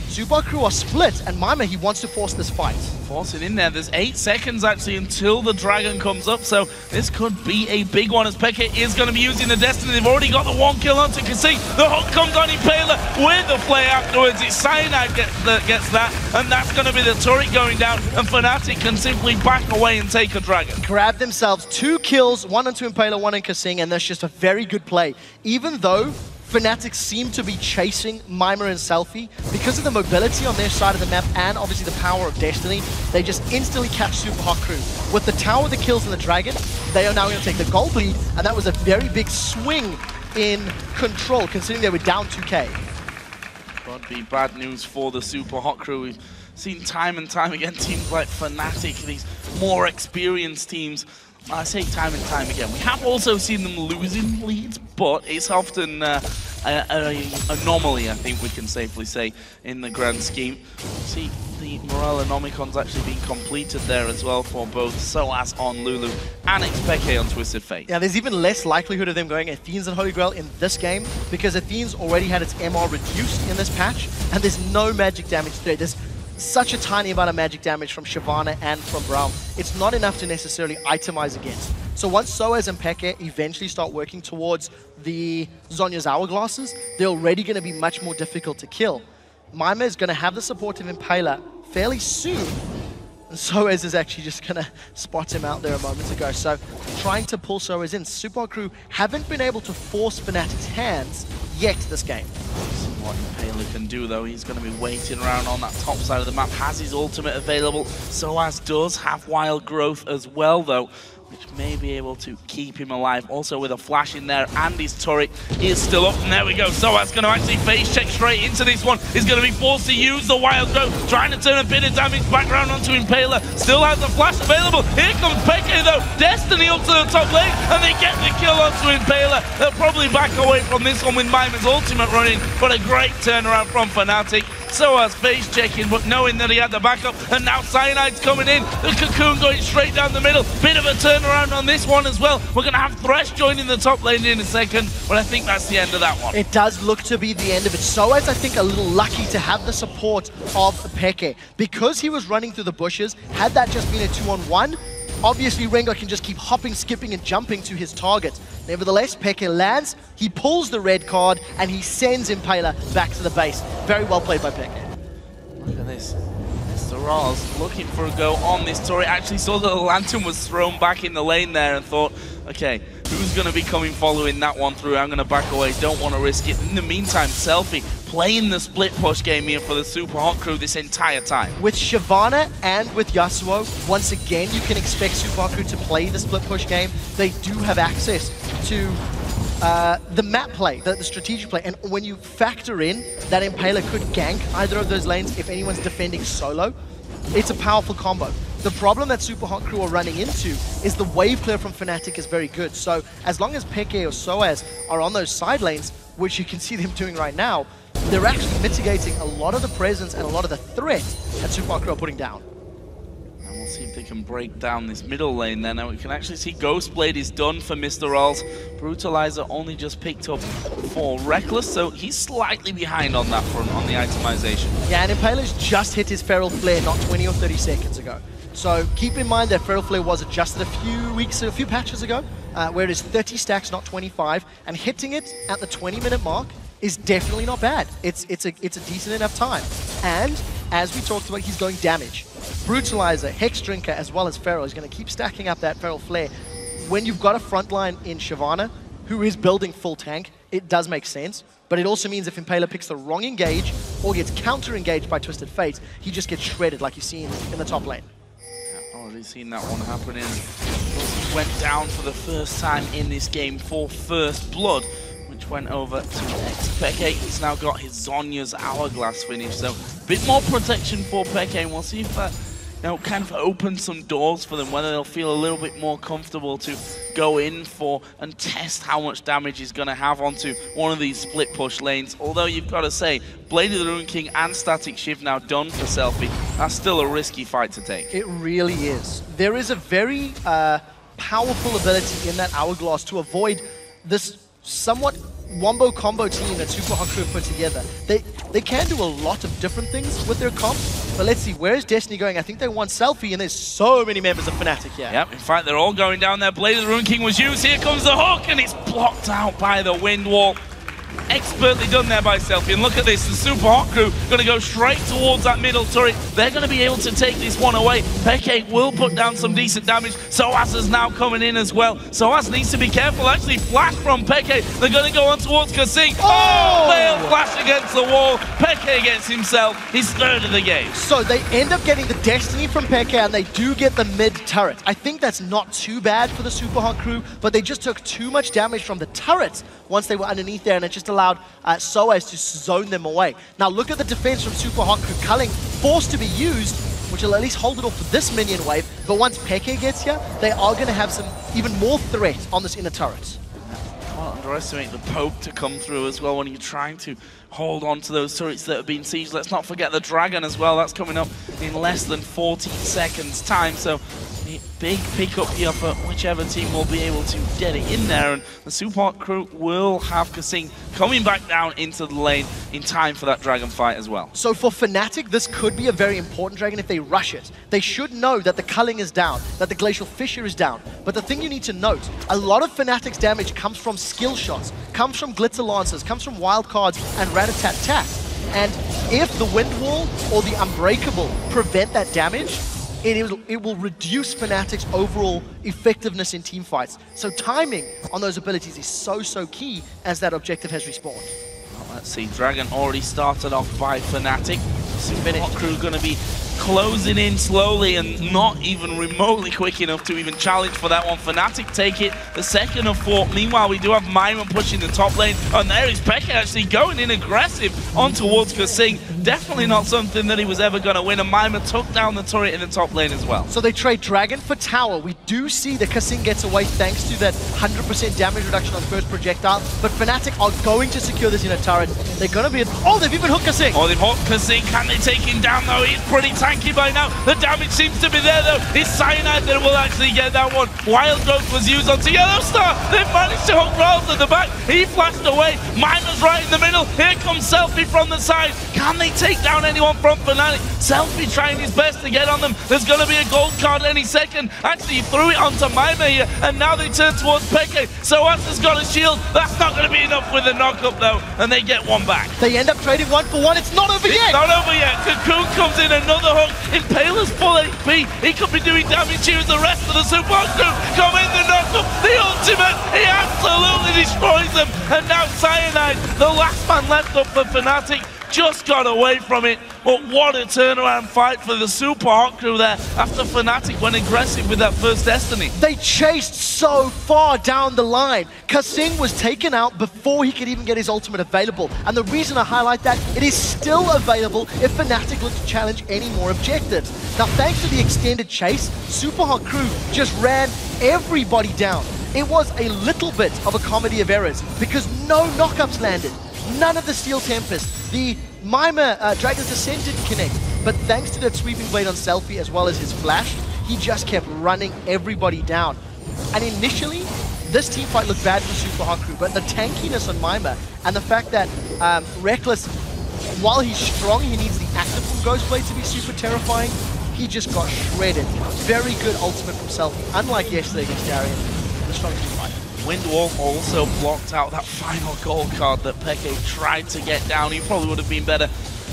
S2: Super Crew are split, and Mimer, he wants to force this fight.
S1: Force it in there. There's 8 seconds, actually, until the dragon comes up, so this could be a big one as Peke is going to be using the Destiny. They've already got the 1 kill onto xPeke. The hook comes on Impaler with the flare afterwards. It's Cyanide gets that, and that's going to be the turret going down, and Fnatic can simply back away and take a dragon.
S2: Grab themselves 2 kills, 1 onto Impaler, 1 on xPeke, and that's just a very good play. Even though Fnatic seem to be chasing Mimer and SELFIE, because of the mobility on their side of the map and obviously the power of Destiny, they just instantly catch Super Hot Crew. With the tower, the kills, and the dragon, they are now going to take the gold lead, and that was a very big swing in control, considering they were down 2k.
S1: Could be bad news for the Super Hot Crew. We've seen time and time again teams like Fnatic, these more experienced teams. I say time and time again. We have also seen them losing leads, but it's often an anomaly, I think we can safely say, in the grand scheme. See the Morale Anomicon's actually being completed there as well for both sOAZ on Lulu and xPeke on Twisted Fate.
S2: Yeah, there's even less likelihood of them going Athenes and Holy Grail in this game, because Athenes already had its MR reduced in this patch, and there's no magic damage there. There's such a tiny amount of magic damage from Shyvana and from Braum. It's not enough to necessarily itemize against. So once sOAZ and Peke eventually start working towards the Zhonya's Hourglasses, they're already going to be much more difficult to kill. Mimer is going to have the support of Impaler fairly soon, and sOAZ is actually just going to spot him out there a moment ago. So trying to pull sOAZ in. Super Crew haven't been able to force Fnatic's hands yet this game.
S1: What Impaler can do, though, he's going to be waiting around on that top side of the map, has his ultimate available. sOAZ does have wild growth as well, though, which may be able to keep him alive. Also with a flash in there, and his turret is still up. And there we go. sOAZ going to actually face check straight into this one. He's going to be forced to use the wild growth, trying to turn a bit of damage back around onto Impaler. Still has the flash available. Here comes Peke, though. Destiny up to the top lane, and they get the kill onto Impaler. They'll probably back away from this one with Mimer's ultimate running, but a great turnaround from Fnatic. sOAZ face checking, but knowing that he had the backup, and now Cyanide's coming in. The cocoon going straight down the middle. Bit of a turnaround on this one as well. We're going to have Thresh joining the top lane in a second, but I think that's the end of that one.
S2: It does look to be the end of it. sOAZ, I think, a little lucky to have the support of Peke. Because he was running through the bushes, had that just been a 2-on-1, obviously Rengar can just keep hopping, skipping, and jumping to his target. Nevertheless, Peke lands, he pulls the red card, and he sends Impaler back to the base. Very well played by Peke.
S1: Look at this. MrRalleZ looking for a go on this turret. Actually saw that the lantern was thrown back in the lane there and thought, okay, who's going to be coming following that one through? I'm going to back away, don't want to risk it. In the meantime, SELFIE playing the split push game here for the Super Hot Crew this entire time.
S2: With Shyvana and with Yasuo, once again, you can expect Super Hot Crew to play the split push game. They do have access to the map play, the strategic play, and when you factor in that Impaler could gank either of those lanes if anyone's defending solo, it's a powerful combo. The problem that Super Hot Crew are running into is the wave clear from Fnatic is very good. So as long as Peke or sOAZ are on those side lanes, which you can see them doing right now, they're actually mitigating a lot of the presence and a lot of the threat that Super Hot Crew are putting down.
S1: And we'll see if they can break down this middle lane then. Now we can actually see Ghostblade is done for MrRalleZ. Brutalizer only just picked up for Rekkles, so he's slightly behind on that front, on the itemization.
S2: Yeah, and Impaler's just hit his Feral Flare not 20 or 30 seconds ago. So keep in mind that Feral Flare was adjusted a few patches ago, where it is 30 stacks, not 25, and hitting it at the 20-minute mark is definitely not bad. It's a decent enough time. And as we talked about, he's going damage. Brutalizer, Hex Drinker, as well as Feral is going to keep stacking up that Feral Flare. When you've got a frontline in Shyvana, who is building full tank, it does make sense. But it also means if Impaler picks the wrong engage or gets counter-engaged by Twisted Fate, he just gets shredded like you see in the top lane.
S1: Already seen that one happening. He went down for the first time in this game for First Blood, which went over to xPeke. He's now got his Zhonya's Hourglass finish, so a bit more protection for Peke, and we'll see if that kind of opens some doors for them, whether they'll feel a little bit more comfortable to go in for and test how much damage he's going to have onto one of these split push lanes. Although you've got to say, Blade of the Ruin King and Static Shiv now done for SELFIE, that's still a risky fight to take.
S2: It really is. There is a very powerful ability in that Hourglass to avoid this somewhat wombo combo team that Superhawk Crew put together. They can do a lot of different things with their comp, but let's see, where is Destiny going? I think they want SELFIE, and there's so many members of Fnatic here.
S1: Yep, in fact, they're all going down there. Blade of the Ruin King was used. Here comes the hook, and it's blocked out by the wind wall. Expertly done there by SELFIE, and look at this, the Superhawk Crew going to go straight towards that middle turret. They're going to be able to take this one away. Peke will put down some decent damage. sOAZ is now coming in as well. sOAZ needs to be careful. Actually, flash from Peke. They're going to go on towards Kasing. Oh! Fail flash against the wall. Peke gets himself his third of the game.
S2: So they end up getting the Destiny from Peke, and they do get the mid turret. I think that's not too bad for the Superhawk Crew, but they just took too much damage from the turrets once they were underneath there, and it just allowed sOAZ to zone them away. Now look at the defense from Superhawk Crew. Culling forced to be used, which will at least hold it off for this minion wave, but once Peke gets here, they are going to have some even more threat on this inner turret.
S1: Can't underestimate the poke to come through as well when you're trying to hold on to those turrets that have been sieged. Let's not forget the Dragon as well. That's coming up in less than 14 seconds time, so big pickup here for whichever team will be able to get it in there, and the Superhawk Crew will have Kasing coming back down into the lane in time for that Dragon fight as well.
S2: So for Fnatic, this could be a very important Dragon if they rush it. They should know that the Culling is down, that the Glacial Fissure is down, but the thing you need to note, a lot of Fnatic's damage comes from skill shots, comes from Glitzer Lancers, comes from Wild Cards and Rat-a-tat-tat. And if the Wind Wall or the Unbreakable prevent that damage, it will reduce Fnatic's overall effectiveness in team fights. So timing on those abilities is so key as that objective has respawned.
S1: Well, let's see, Dragon already started off by Fnatic. Superhawk Crew going to be closing in slowly and not even remotely quick enough to even challenge for that one. Fnatic take it, the second of 4. Meanwhile, we do have Mimer pushing the top lane, and there is Peke actually going in aggressive on towards Kasing. Definitely not something that he was ever going to win, and Mimer took down the turret in the top lane as well.
S2: So they trade Dragon for Tower. We do see that Kasing gets away thanks to that 100% damage reduction on first projectile, but Fnatic are going to secure this inner turret. They're going to be... Oh, they've even hooked Kasing!
S1: Oh, they've hooked Kasing. Can they take him down, though? He's pretty tanky by now. The damage seems to be there, though. It's Cyanide that will actually get that one. Wild Growth was used onto YellOwStaR. They've managed to hook Ralph at the back. He flashed away. Mimer's right in the middle. Here comes SELFIE from the side. Can they take down anyone from Fnatic? SELFIE trying his best to get on them. There's going to be a gold card any second. Actually, he threw it onto Mimer here, and now they turn towards Peke. sOAZ has got a shield. That's not going to be enough with the knock-up, though, and they get one back.
S2: They end up trading 1 for 1. It's not over yet!
S1: It's not over yet. Cocoon comes in, another hook. Impaler's full HP. He could be doing damage here as the rest of the Superhawk Crew come in the knock-up. The ultimate, he absolutely destroys them. And now Cyanide, the last man left up for Fnatic, just got away from it. But what a turnaround fight for the Superhawk Crew there after Fnatic went aggressive with that first Destiny.
S2: They chased so far down the line. Kasing was taken out before he could even get his ultimate available. And the reason I highlight that, it is still available if Fnatic look to challenge any more objectives. Now, thanks to the extended chase, Superhawk Crew just ran everybody down. It was a little bit of a comedy of errors because no knockups landed. None of the Steel Tempest, the Mimer Dragon's Descent didn't connect, but thanks to that sweeping blade on SELFIE as well as his flash, he just kept running everybody down. And initially, this team fight looked bad for Superhawk Crew, but the tankiness on Mimer and the fact that Rekkles, while he's strong, he needs the active from Ghostblade to be super terrifying. he just got shredded. Very good ultimate from SELFIE, unlike yesterday against Darian. The strongest fight.
S1: Windwall also blocked out that final gold card that Peke tried to get down. He probably would have been better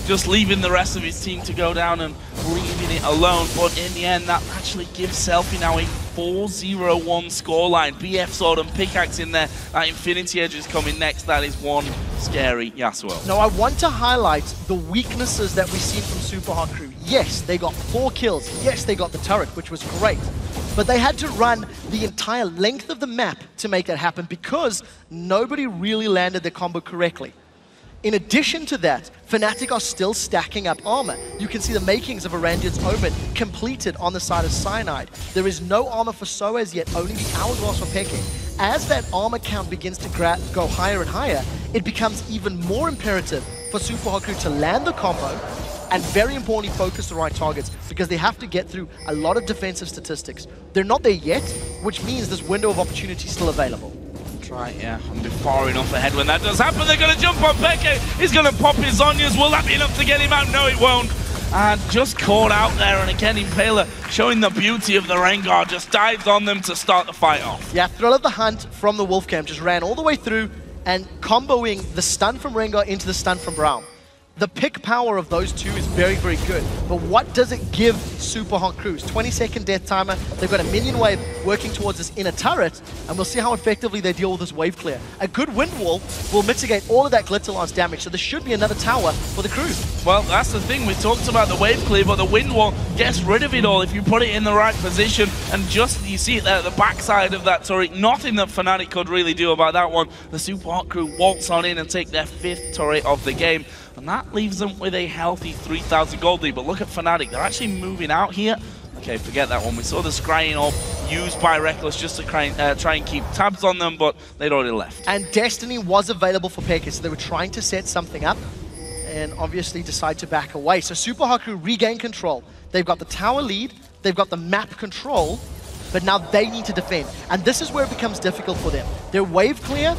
S1: just leaving the rest of his team to go down and leaving it alone. But in the end, that actually gives SELFIE now a 4-0-1 scoreline. BF Sword and Pickaxe in there. That Infinity Edge is coming next. That is one scary Yasuo.
S2: Now, I want to highlight the weaknesses that we've seen from Super Hot Crew. Yes, they got 4 kills. Yes, they got the turret, which was great. But they had to run the entire length of the map to make that happen because nobody really landed their combo correctly. In addition to that, Fnatic are still stacking up armor. You can see the makings of Arandian's Omen completed on the side of Cyanide. There is no armor for sOAZ yet, only the Hourglass for Peke. As that armor count begins to go higher and higher, it becomes even more imperative for Super Hot Crew to land the combo and very importantly focus the right targets because they have to get through a lot of defensive statistics. They're not there yet, which means this window of opportunity is still available.
S1: Right, yeah, and be far enough ahead when that does happen. They're going to jump on Peke. He's going to pop his Zhonya's. Will that be enough to get him out? No, it won't. And just caught out there, and again, Impaler showing the beauty of the Rengar, just dives on them to start the fight off.
S2: Yeah, Thrill of the Hunt from the Wolf Camp just ran all the way through and comboing the stun from Rengar into the stun from Braum. The pick power of those two is very, very good. But what does it give Super Hot Crews? 20-second death timer. They've got a minion wave working towards this inner turret, and we'll see how effectively they deal with this wave clear. A good wind wall will mitigate all of that glitter lance damage, so there should be another tower for the crew.
S1: Well, that's the thing. We talked about the wave clear, but the wind wall gets rid of it all if you put it in the right position. And just, you see it there at the backside of that turret. Nothing that Fnatic could really do about that one. The Super Hot Crew waltz on in and take their 5th turret of the game. And that leaves them with a healthy 3,000 gold lead. But look at Fnatic, they're actually moving out here. Okay, forget that one. We saw the scrying orb used by Rekkles just to try and keep tabs on them, but they'd already left.
S2: And Destiny was available for Peke, so they were trying to set something up and obviously decide to back away. So Super Hot Crew regain control. They've got the tower lead, they've got the map control, but now they need to defend. And this is where it becomes difficult for them. Their wave clear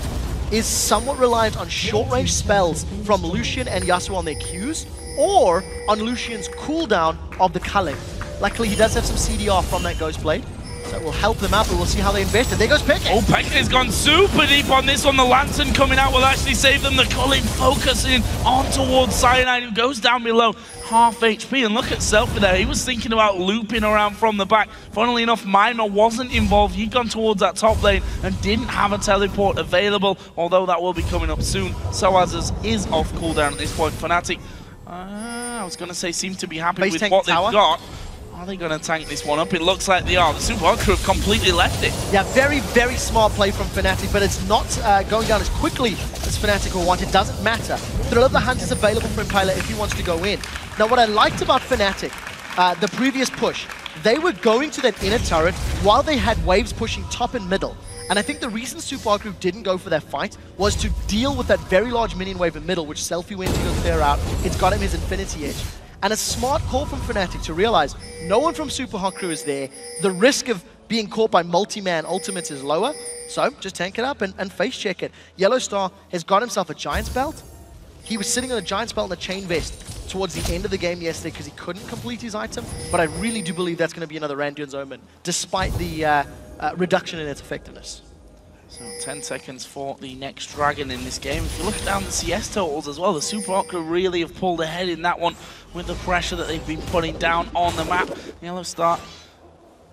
S2: is somewhat reliant on short-range spells from Lucian and Yasuo on their Qs, or on Lucian's cooldown of the culling. Luckily, he does have some CDR from that Ghost Blade, so it will help them out, but we'll see how they invest it. There goes Peke.
S1: Oh, Peke has gone super deep on this one. The Lantern coming out will actually save them. The culling focusing on towards Cyanide, who goes down below half HP. And look at SELFIE there. He was thinking about looping around from the back. Funnily enough, Mimer wasn't involved. He'd gone towards that top lane and didn't have a teleport available, although that will be coming up soon. sOAZ is off cooldown at this point. Fnatic, I was going to say, seem to be happy with what they've got. Are they going to tank this one up? It looks like they are. The Super Hot Crew have completely left it.
S2: Yeah, very, very smart play from Fnatic, but it's not going down as quickly as Fnatic will want. It doesn't matter. Thrill of the Hunt is available for Impaler if he wants to go in. Now, what I liked about Fnatic, the previous push, they were going to that inner turret while they had waves pushing top and middle. And I think the reason Super Hot Crew didn't go for that fight was to deal with that very large minion wave in middle, which SELFIE went to go clear out. It's got him his Infinity Edge. And a smart call from Fnatic to realize no one from Super Hot Crew is there. The risk of being caught by multi-man ultimates is lower. So just tank it up and face check it. YellOwStaR has got himself a Giant's Belt. He was sitting on a Giant's Belt and a Chain Vest towards the end of the game yesterday because he couldn't complete his item. But I really do believe that's going to be another Randuin's Omen, despite the reduction in its effectiveness.
S1: So 10 seconds for the next Dragon in this game. If you look down the CS totals as well, the Super Hot Crew really have pulled ahead in that one with the pressure that they've been putting down on the map. YellOwStaR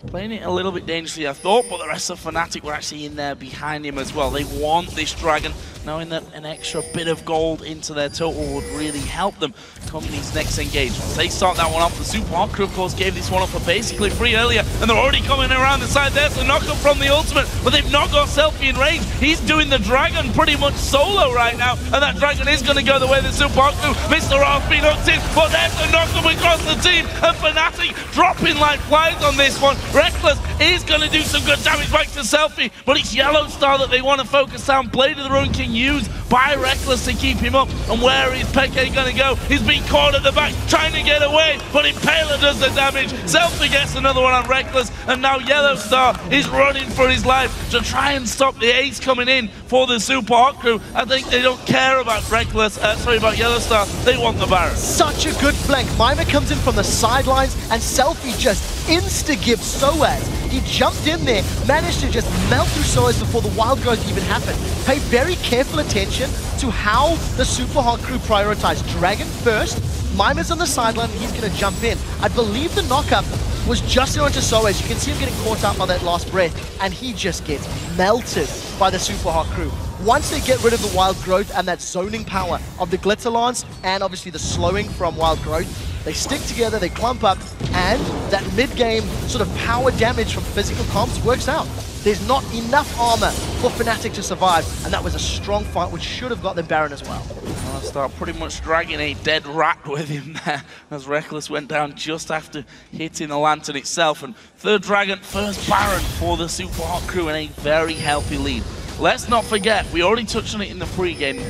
S1: playing it a little bit dangerously, I thought, but the rest of Fnatic were actually in there behind him as well. They want this Dragon, knowing that an extra bit of gold into their total would really help them come these next engagements. They start that one off. The Super Hot Crew, of course, gave this one up for basically free earlier, and they're already coming around the side there, so knock up from the ultimate, but they've not got SELFIE in range. He's doing the Dragon pretty much solo right now, and that Dragon is going to go the way of the Super Hot Crew. MrRalleZ being hooked in, but there's a knock up across the team, and Fnatic dropping like flies on this one. Rekkles is going to do some good damage back to SELFIE, but it's YellOwStaR that they want to focus on. Blade of the Ruined King being used by Rekkles to keep him up. And where is Peke going to go? He's being caught at the back, trying to get away, but Impaler does the damage. SELFIE gets another one on Rekkles, and now YellOwStaR is running for his life to try and stop the ace coming in for the Super Hot Crew. I think they don't care about Rekkles, about YellOwStaR. They want the Baron.
S2: Such a good flank. Mimer comes in from the sidelines, and SELFIE just insta-gives sOAZ. He jumped in there, managed to just melt through sOAZ before the wild growth even happened. Pay very careful attention to how the Super Hot Crew prioritize. Dragon first, Mimer's on the sideline, and he's going to jump in. I believe the knockup was just onto sOAZ. You can see him getting caught up by that last breath, and he just gets melted by the Super Hot Crew. Once they get rid of the wild growth and that zoning power of the Glitter Lance, and obviously the slowing from wild growth, they stick together, they clump up, and that mid-game sort of power damage from physical comps works out. There's not enough armor for Fnatic to survive, and that was a strong fight, which should have got them Baron as well.
S1: YellOwStaR pretty much dragging a dead rat with him there, as Rekkles went down just after hitting the Lantern itself. And third Dragon, first Baron for the Super Hot Crew, and a very healthy lead. Let's not forget, we already touched on it in the pre-game,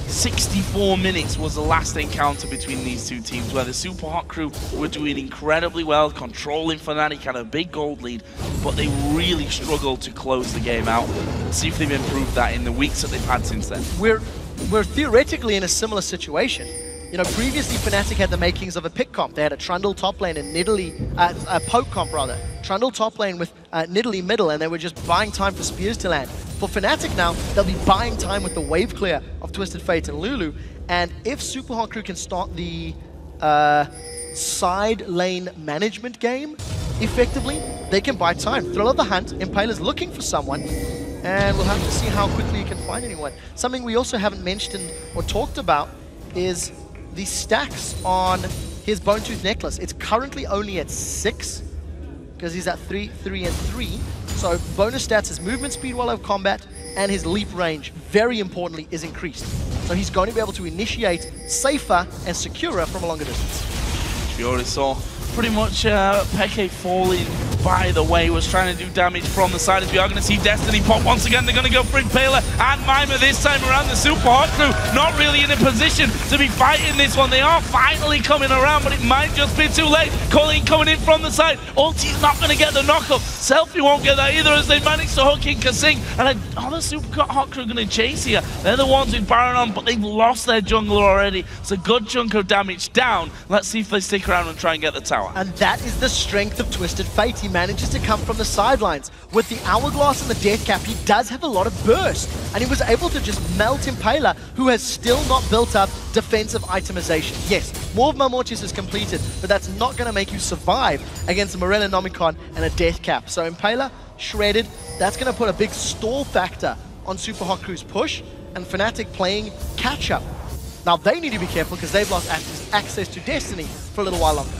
S1: 64 minutes was the last encounter between these two teams, where the Super Hot Crew were doing incredibly well, controlling Fnatic, had a big gold lead, but they really struggled to close the game out. Let's see if they've improved that in the weeks that they've had since then.
S2: We're theoretically in a similar situation. You know, previously Fnatic had the makings of a pick comp. They had a Trundle top lane and Nidalee, a poke comp rather. Trundle top lane with Nidalee middle, and they were just buying time for spears to land. For Fnatic now, they'll be buying time with the wave clear of Twisted Fate and Lulu, and if Super Hot Crew can start the side lane management game effectively, they can buy time. Thrill of the hunt, Impaler's looking for someone, and we'll have to see how quickly he can find anyone. Something we also haven't mentioned or talked about is the stacks on his Bone Tooth necklace. It's currently only at 6, because he's at 3, 3, and 3. So bonus stats, his movement speed while out of combat, and his leap range, very importantly, is increased. So he's going to be able to initiate safer and securer from a longer distance.
S1: We already saw pretty much Peke falling by the way, was trying to do damage from the side as we are going to see Destiny pop once again. They're going to go for Impaler and Mimer this time around. The Super Hot Crew not really in a position to be fighting this one. They are finally coming around, but it might just be too late. Colleen coming in from the side. Ulti's not going to get the knockup. SELFIE won't get that either, as they manage to hook in Kasing. And the Super Hot Crew going to chase here. They're the ones with Baron on, but they've lost their jungler already. It's a good chunk of damage down. Let's see if they stick around and try and get the tower.
S2: And that is the strength of Twisted Fate. He manages to come from the sidelines. With the Hourglass and the Death Cap, he does have a lot of burst. And he was able to just melt Impaler, who has still not built up defensive itemization. Yes, more of Malmortius is completed, but that's not going to make you survive against a Morellonomicon and a Death Cap. So Impaler, shredded. That's going to put a big stall factor on Super Hot Crew's push, and Fnatic playing catch-up. Now they need to be careful because they've lost access to Destiny for a little while longer.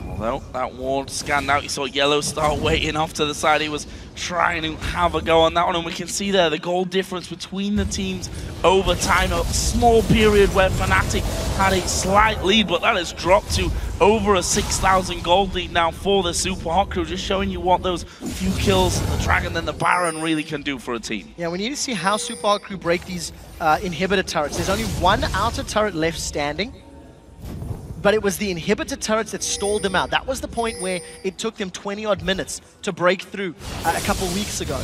S1: Although that ward scanned out, you saw YellOwStaR waiting off to the side. He was trying to have a go on that one, and we can see there the goal difference between the teams over time. A small period where Fnatic had a slight lead, but that has dropped to over a 6,000 gold lead now for the Super Hot Crew, just showing you what those few kills the Dragon and the Baron really can do for a team.
S2: Yeah, we need to see how Super Hot Crew break these inhibitor turrets. There's only one outer turret left standing, but it was the inhibitor turrets that stalled them out. That was the point where it took them 20-odd minutes to break through a couple weeks ago.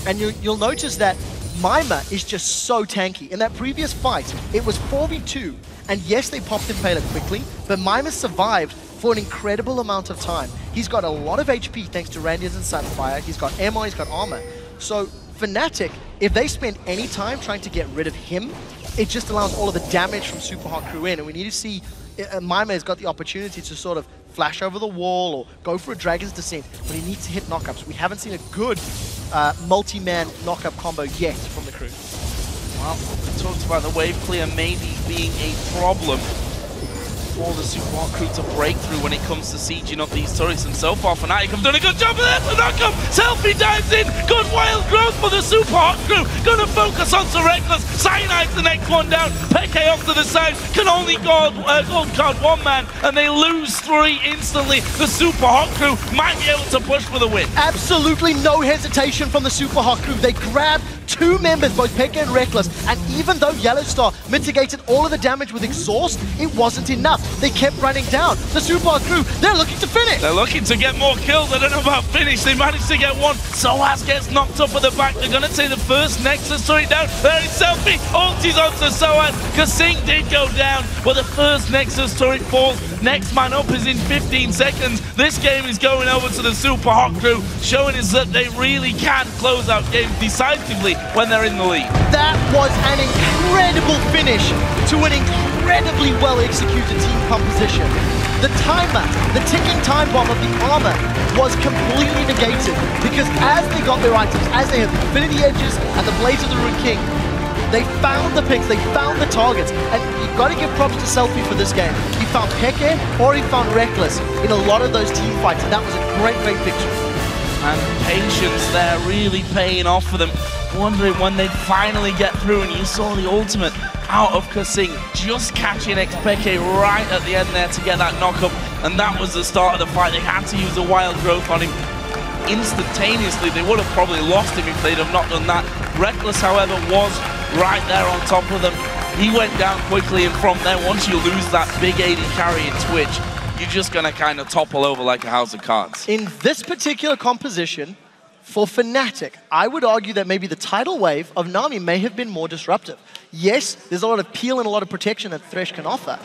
S2: And you'll notice that Mimer is just so tanky. In that previous fight, it was 4v2, and yes, they popped Impaler quickly, but Mimer survived for an incredible amount of time. He's got a lot of HP thanks to Radiance and Sunfire. He's got ammo, he's got armor. So Fnatic, if they spend any time trying to get rid of him, it just allows all of the damage from Super Hot Crew in, and we need to see Mimer has got the opportunity to sort of flash over the wall or go for a Dragon's Descent, but he needs to hit knockups. We haven't seen a good multi-man knockup combo yet from the crew.
S1: Well, we talked about the wave clear maybe being a problem for the Super Hot Crew to break through when it comes to sieging up these turrets, and so far Fnatic have done a good job of that. The knockup, SELFIE dives in, good wild growth for the Super Hot Crew, gonna focus on Rekkles. Cyanide's the next one down, Peke off to the side, can only gold card one man, and they lose 3 instantly. The Super Hot Crew might be able to push for the win.
S2: Absolutely no hesitation from the Super Hot Crew. They grab two members, both Peke and Rekkles, and even though YellOwStaR mitigated all of the damage with Exhaust, it wasn't enough. They kept running down. The Super crew, they're looking to finish.
S1: They're looking to get more kills. I don't know about finish. They managed to get one. sOAZ gets knocked up at the back. They're going to take the first Nexus turret down. There is SELFIE. Ulti's onto sOAZ. xPeke did go down, but the first Nexus turret falls. Next man up is in 15 seconds. This game is going over to the Super Hot crew, showing us that they really can close out games decisively when they're in the lead.
S2: That was an incredible finish to an incredibly well-executed team composition. The timer, the ticking time bomb of the armor was completely negated because as they got their items, as they had the Infinity Edges and the Blades of the Rune King, they found the picks, they found the targets, and you've got to give props to SELFIE for this game. He found Peke or he found Rekkles in a lot of those team fights, and that was a great, great victory.
S1: And patience there really paying off for them. Wondering when they'd finally get through, and you saw the ultimate out of xPeke, just catching xPeke right at the end there to get that knock-up, and that was the start of the fight. They had to use a wild growth on him instantaneously. They would have probably lost him if they'd have not done that. Rekkles, however, was right there on top of them. He went down quickly, and from there, once you lose that big AD carry in Twitch, you're just going to kind of topple over like a house of cards.
S2: In this particular composition, for Fnatic, I would argue that maybe the tidal wave of Nami may have been more disruptive. Yes, there's a lot of peel and a lot of protection that Thresh can offer,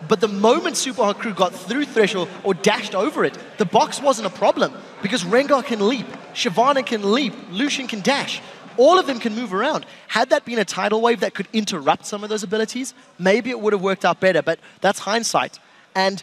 S2: but the moment Super Hot Crew got through Thresh or dashed over it, the box wasn't a problem because Rengar can leap, Shyvana can leap, Lucian can dash. All of them can move around. Had that been a tidal wave that could interrupt some of those abilities, maybe it would have worked out better, but that's hindsight. And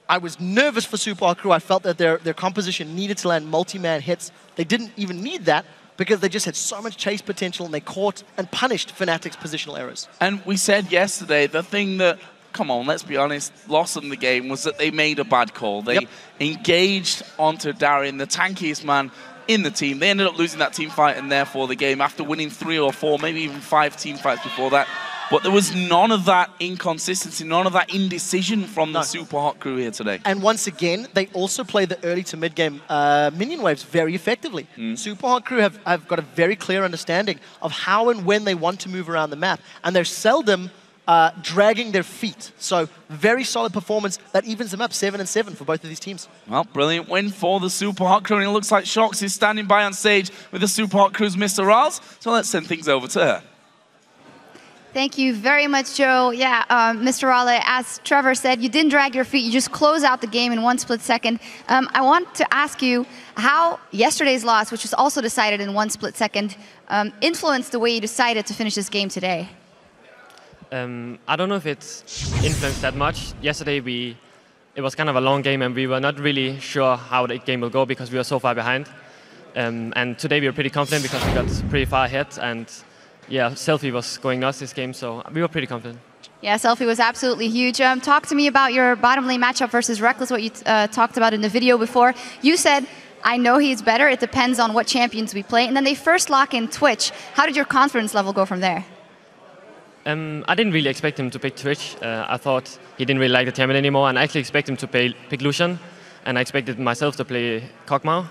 S2: I was nervous for Super Hot Crew. I felt that their composition needed to land multi-man hits. They didn't even need that because they just had so much chase potential and they caught and punished Fnatic's positional errors.
S1: And we said yesterday, the thing that, come on, let's be honest, lost them the game was that they made a bad call. They engaged onto Darien, the tankiest man in the team. They ended up losing that team fight and therefore the game after winning 3 or 4, maybe even 5 team fights before that. But there was none of that inconsistency, none of that indecision from the Super Hot Crew here today.
S2: And once again, they also play the early to mid-game minion waves very effectively. Super Hot Crew have got a very clear understanding of how and when they want to move around the map. And they're seldom dragging their feet. So very solid performance that evens them up 7-7 for both of these teams.
S1: Well, brilliant win for the Super Hot Crew. And it looks like Shox is standing by on stage with the Super Hot Crew's MrRalleZ. So let's send things over to her.
S7: Thank you very much, Joe. Yeah, MrRalleZ, as Trevor said, you didn't drag your feet. You just close out the game in 1 split second. I want to ask you how yesterday's loss, which was also decided in 1 split second, influenced the way you decided to finish this game today.
S4: I don't know if it's influenced that much. Yesterday, it was kind of a long game, and we were not really sure how the game will go because we were so far behind. And today we were pretty confident because we got pretty far ahead, and yeah, SELFIE was going nuts this game, so we were pretty confident.
S7: Yeah, SELFIE was absolutely huge. Talk to me about your bottom lane matchup versus Rekkles, what you talked about in the video before. You said, I know he's better, it depends on what champions we play. And then they first lock in Twitch. How did your confidence level go from there?
S4: I didn't really expect him to pick Twitch. I thought he didn't really like the champion anymore, and I actually expect him to pick Lucian, and I expected myself to play Kog'Maw.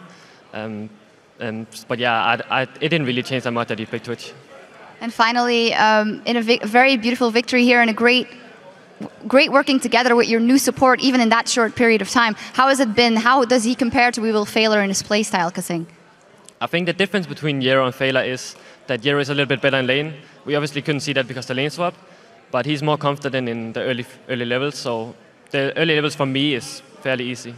S4: But yeah, it didn't really change that much that he picked Twitch.
S7: And finally, in a very beautiful victory here and a great working together with your new support, even in that short period of time. How has it been? How does he compare to YellOwStaR in his playstyle, xPeke?
S4: I think the difference between YellOw and Fela is that YellOw is a little bit better in lane. We obviously couldn't see that because the lane swap, but he's more confident in the early levels, so the early levels for me is fairly easy.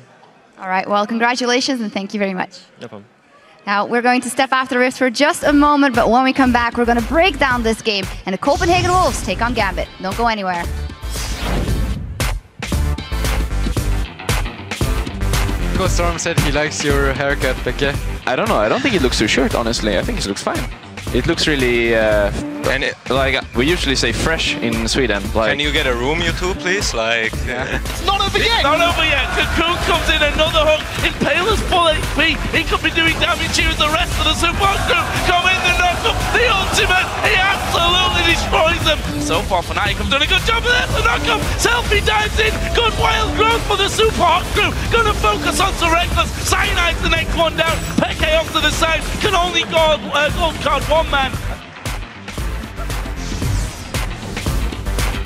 S7: All right, well, congratulations and thank you very much.
S4: No problem.
S7: Now, we're going to step after the rift for just a moment, but when we come back, we're going to break down this game, and the Copenhagen Wolves take on Gambit. Don't go anywhere.
S5: Storm said he likes your haircut, Peke.
S8: I don't know. I don't think it looks too short, honestly. I think it looks fine. It looks really, like we usually say fresh in Sweden. Like,
S9: can you get a room, you two, please? Like,
S2: It's not over yet!
S1: It's not over yet! Cocoon comes in, another hook. Impaler's full HP. He could be doing damage here as the rest of the Super Hot Crew come in, the knock-up, the ultimate. He absolutely destroys them. so far, Fnatic have done a good job of this. The knockup, SELFIE dives in. Good wild growth for the Super Hot crew. Gonna focus on Rekkles. Cyanide's the next one down. Peke off to the side. Can only gold card one man.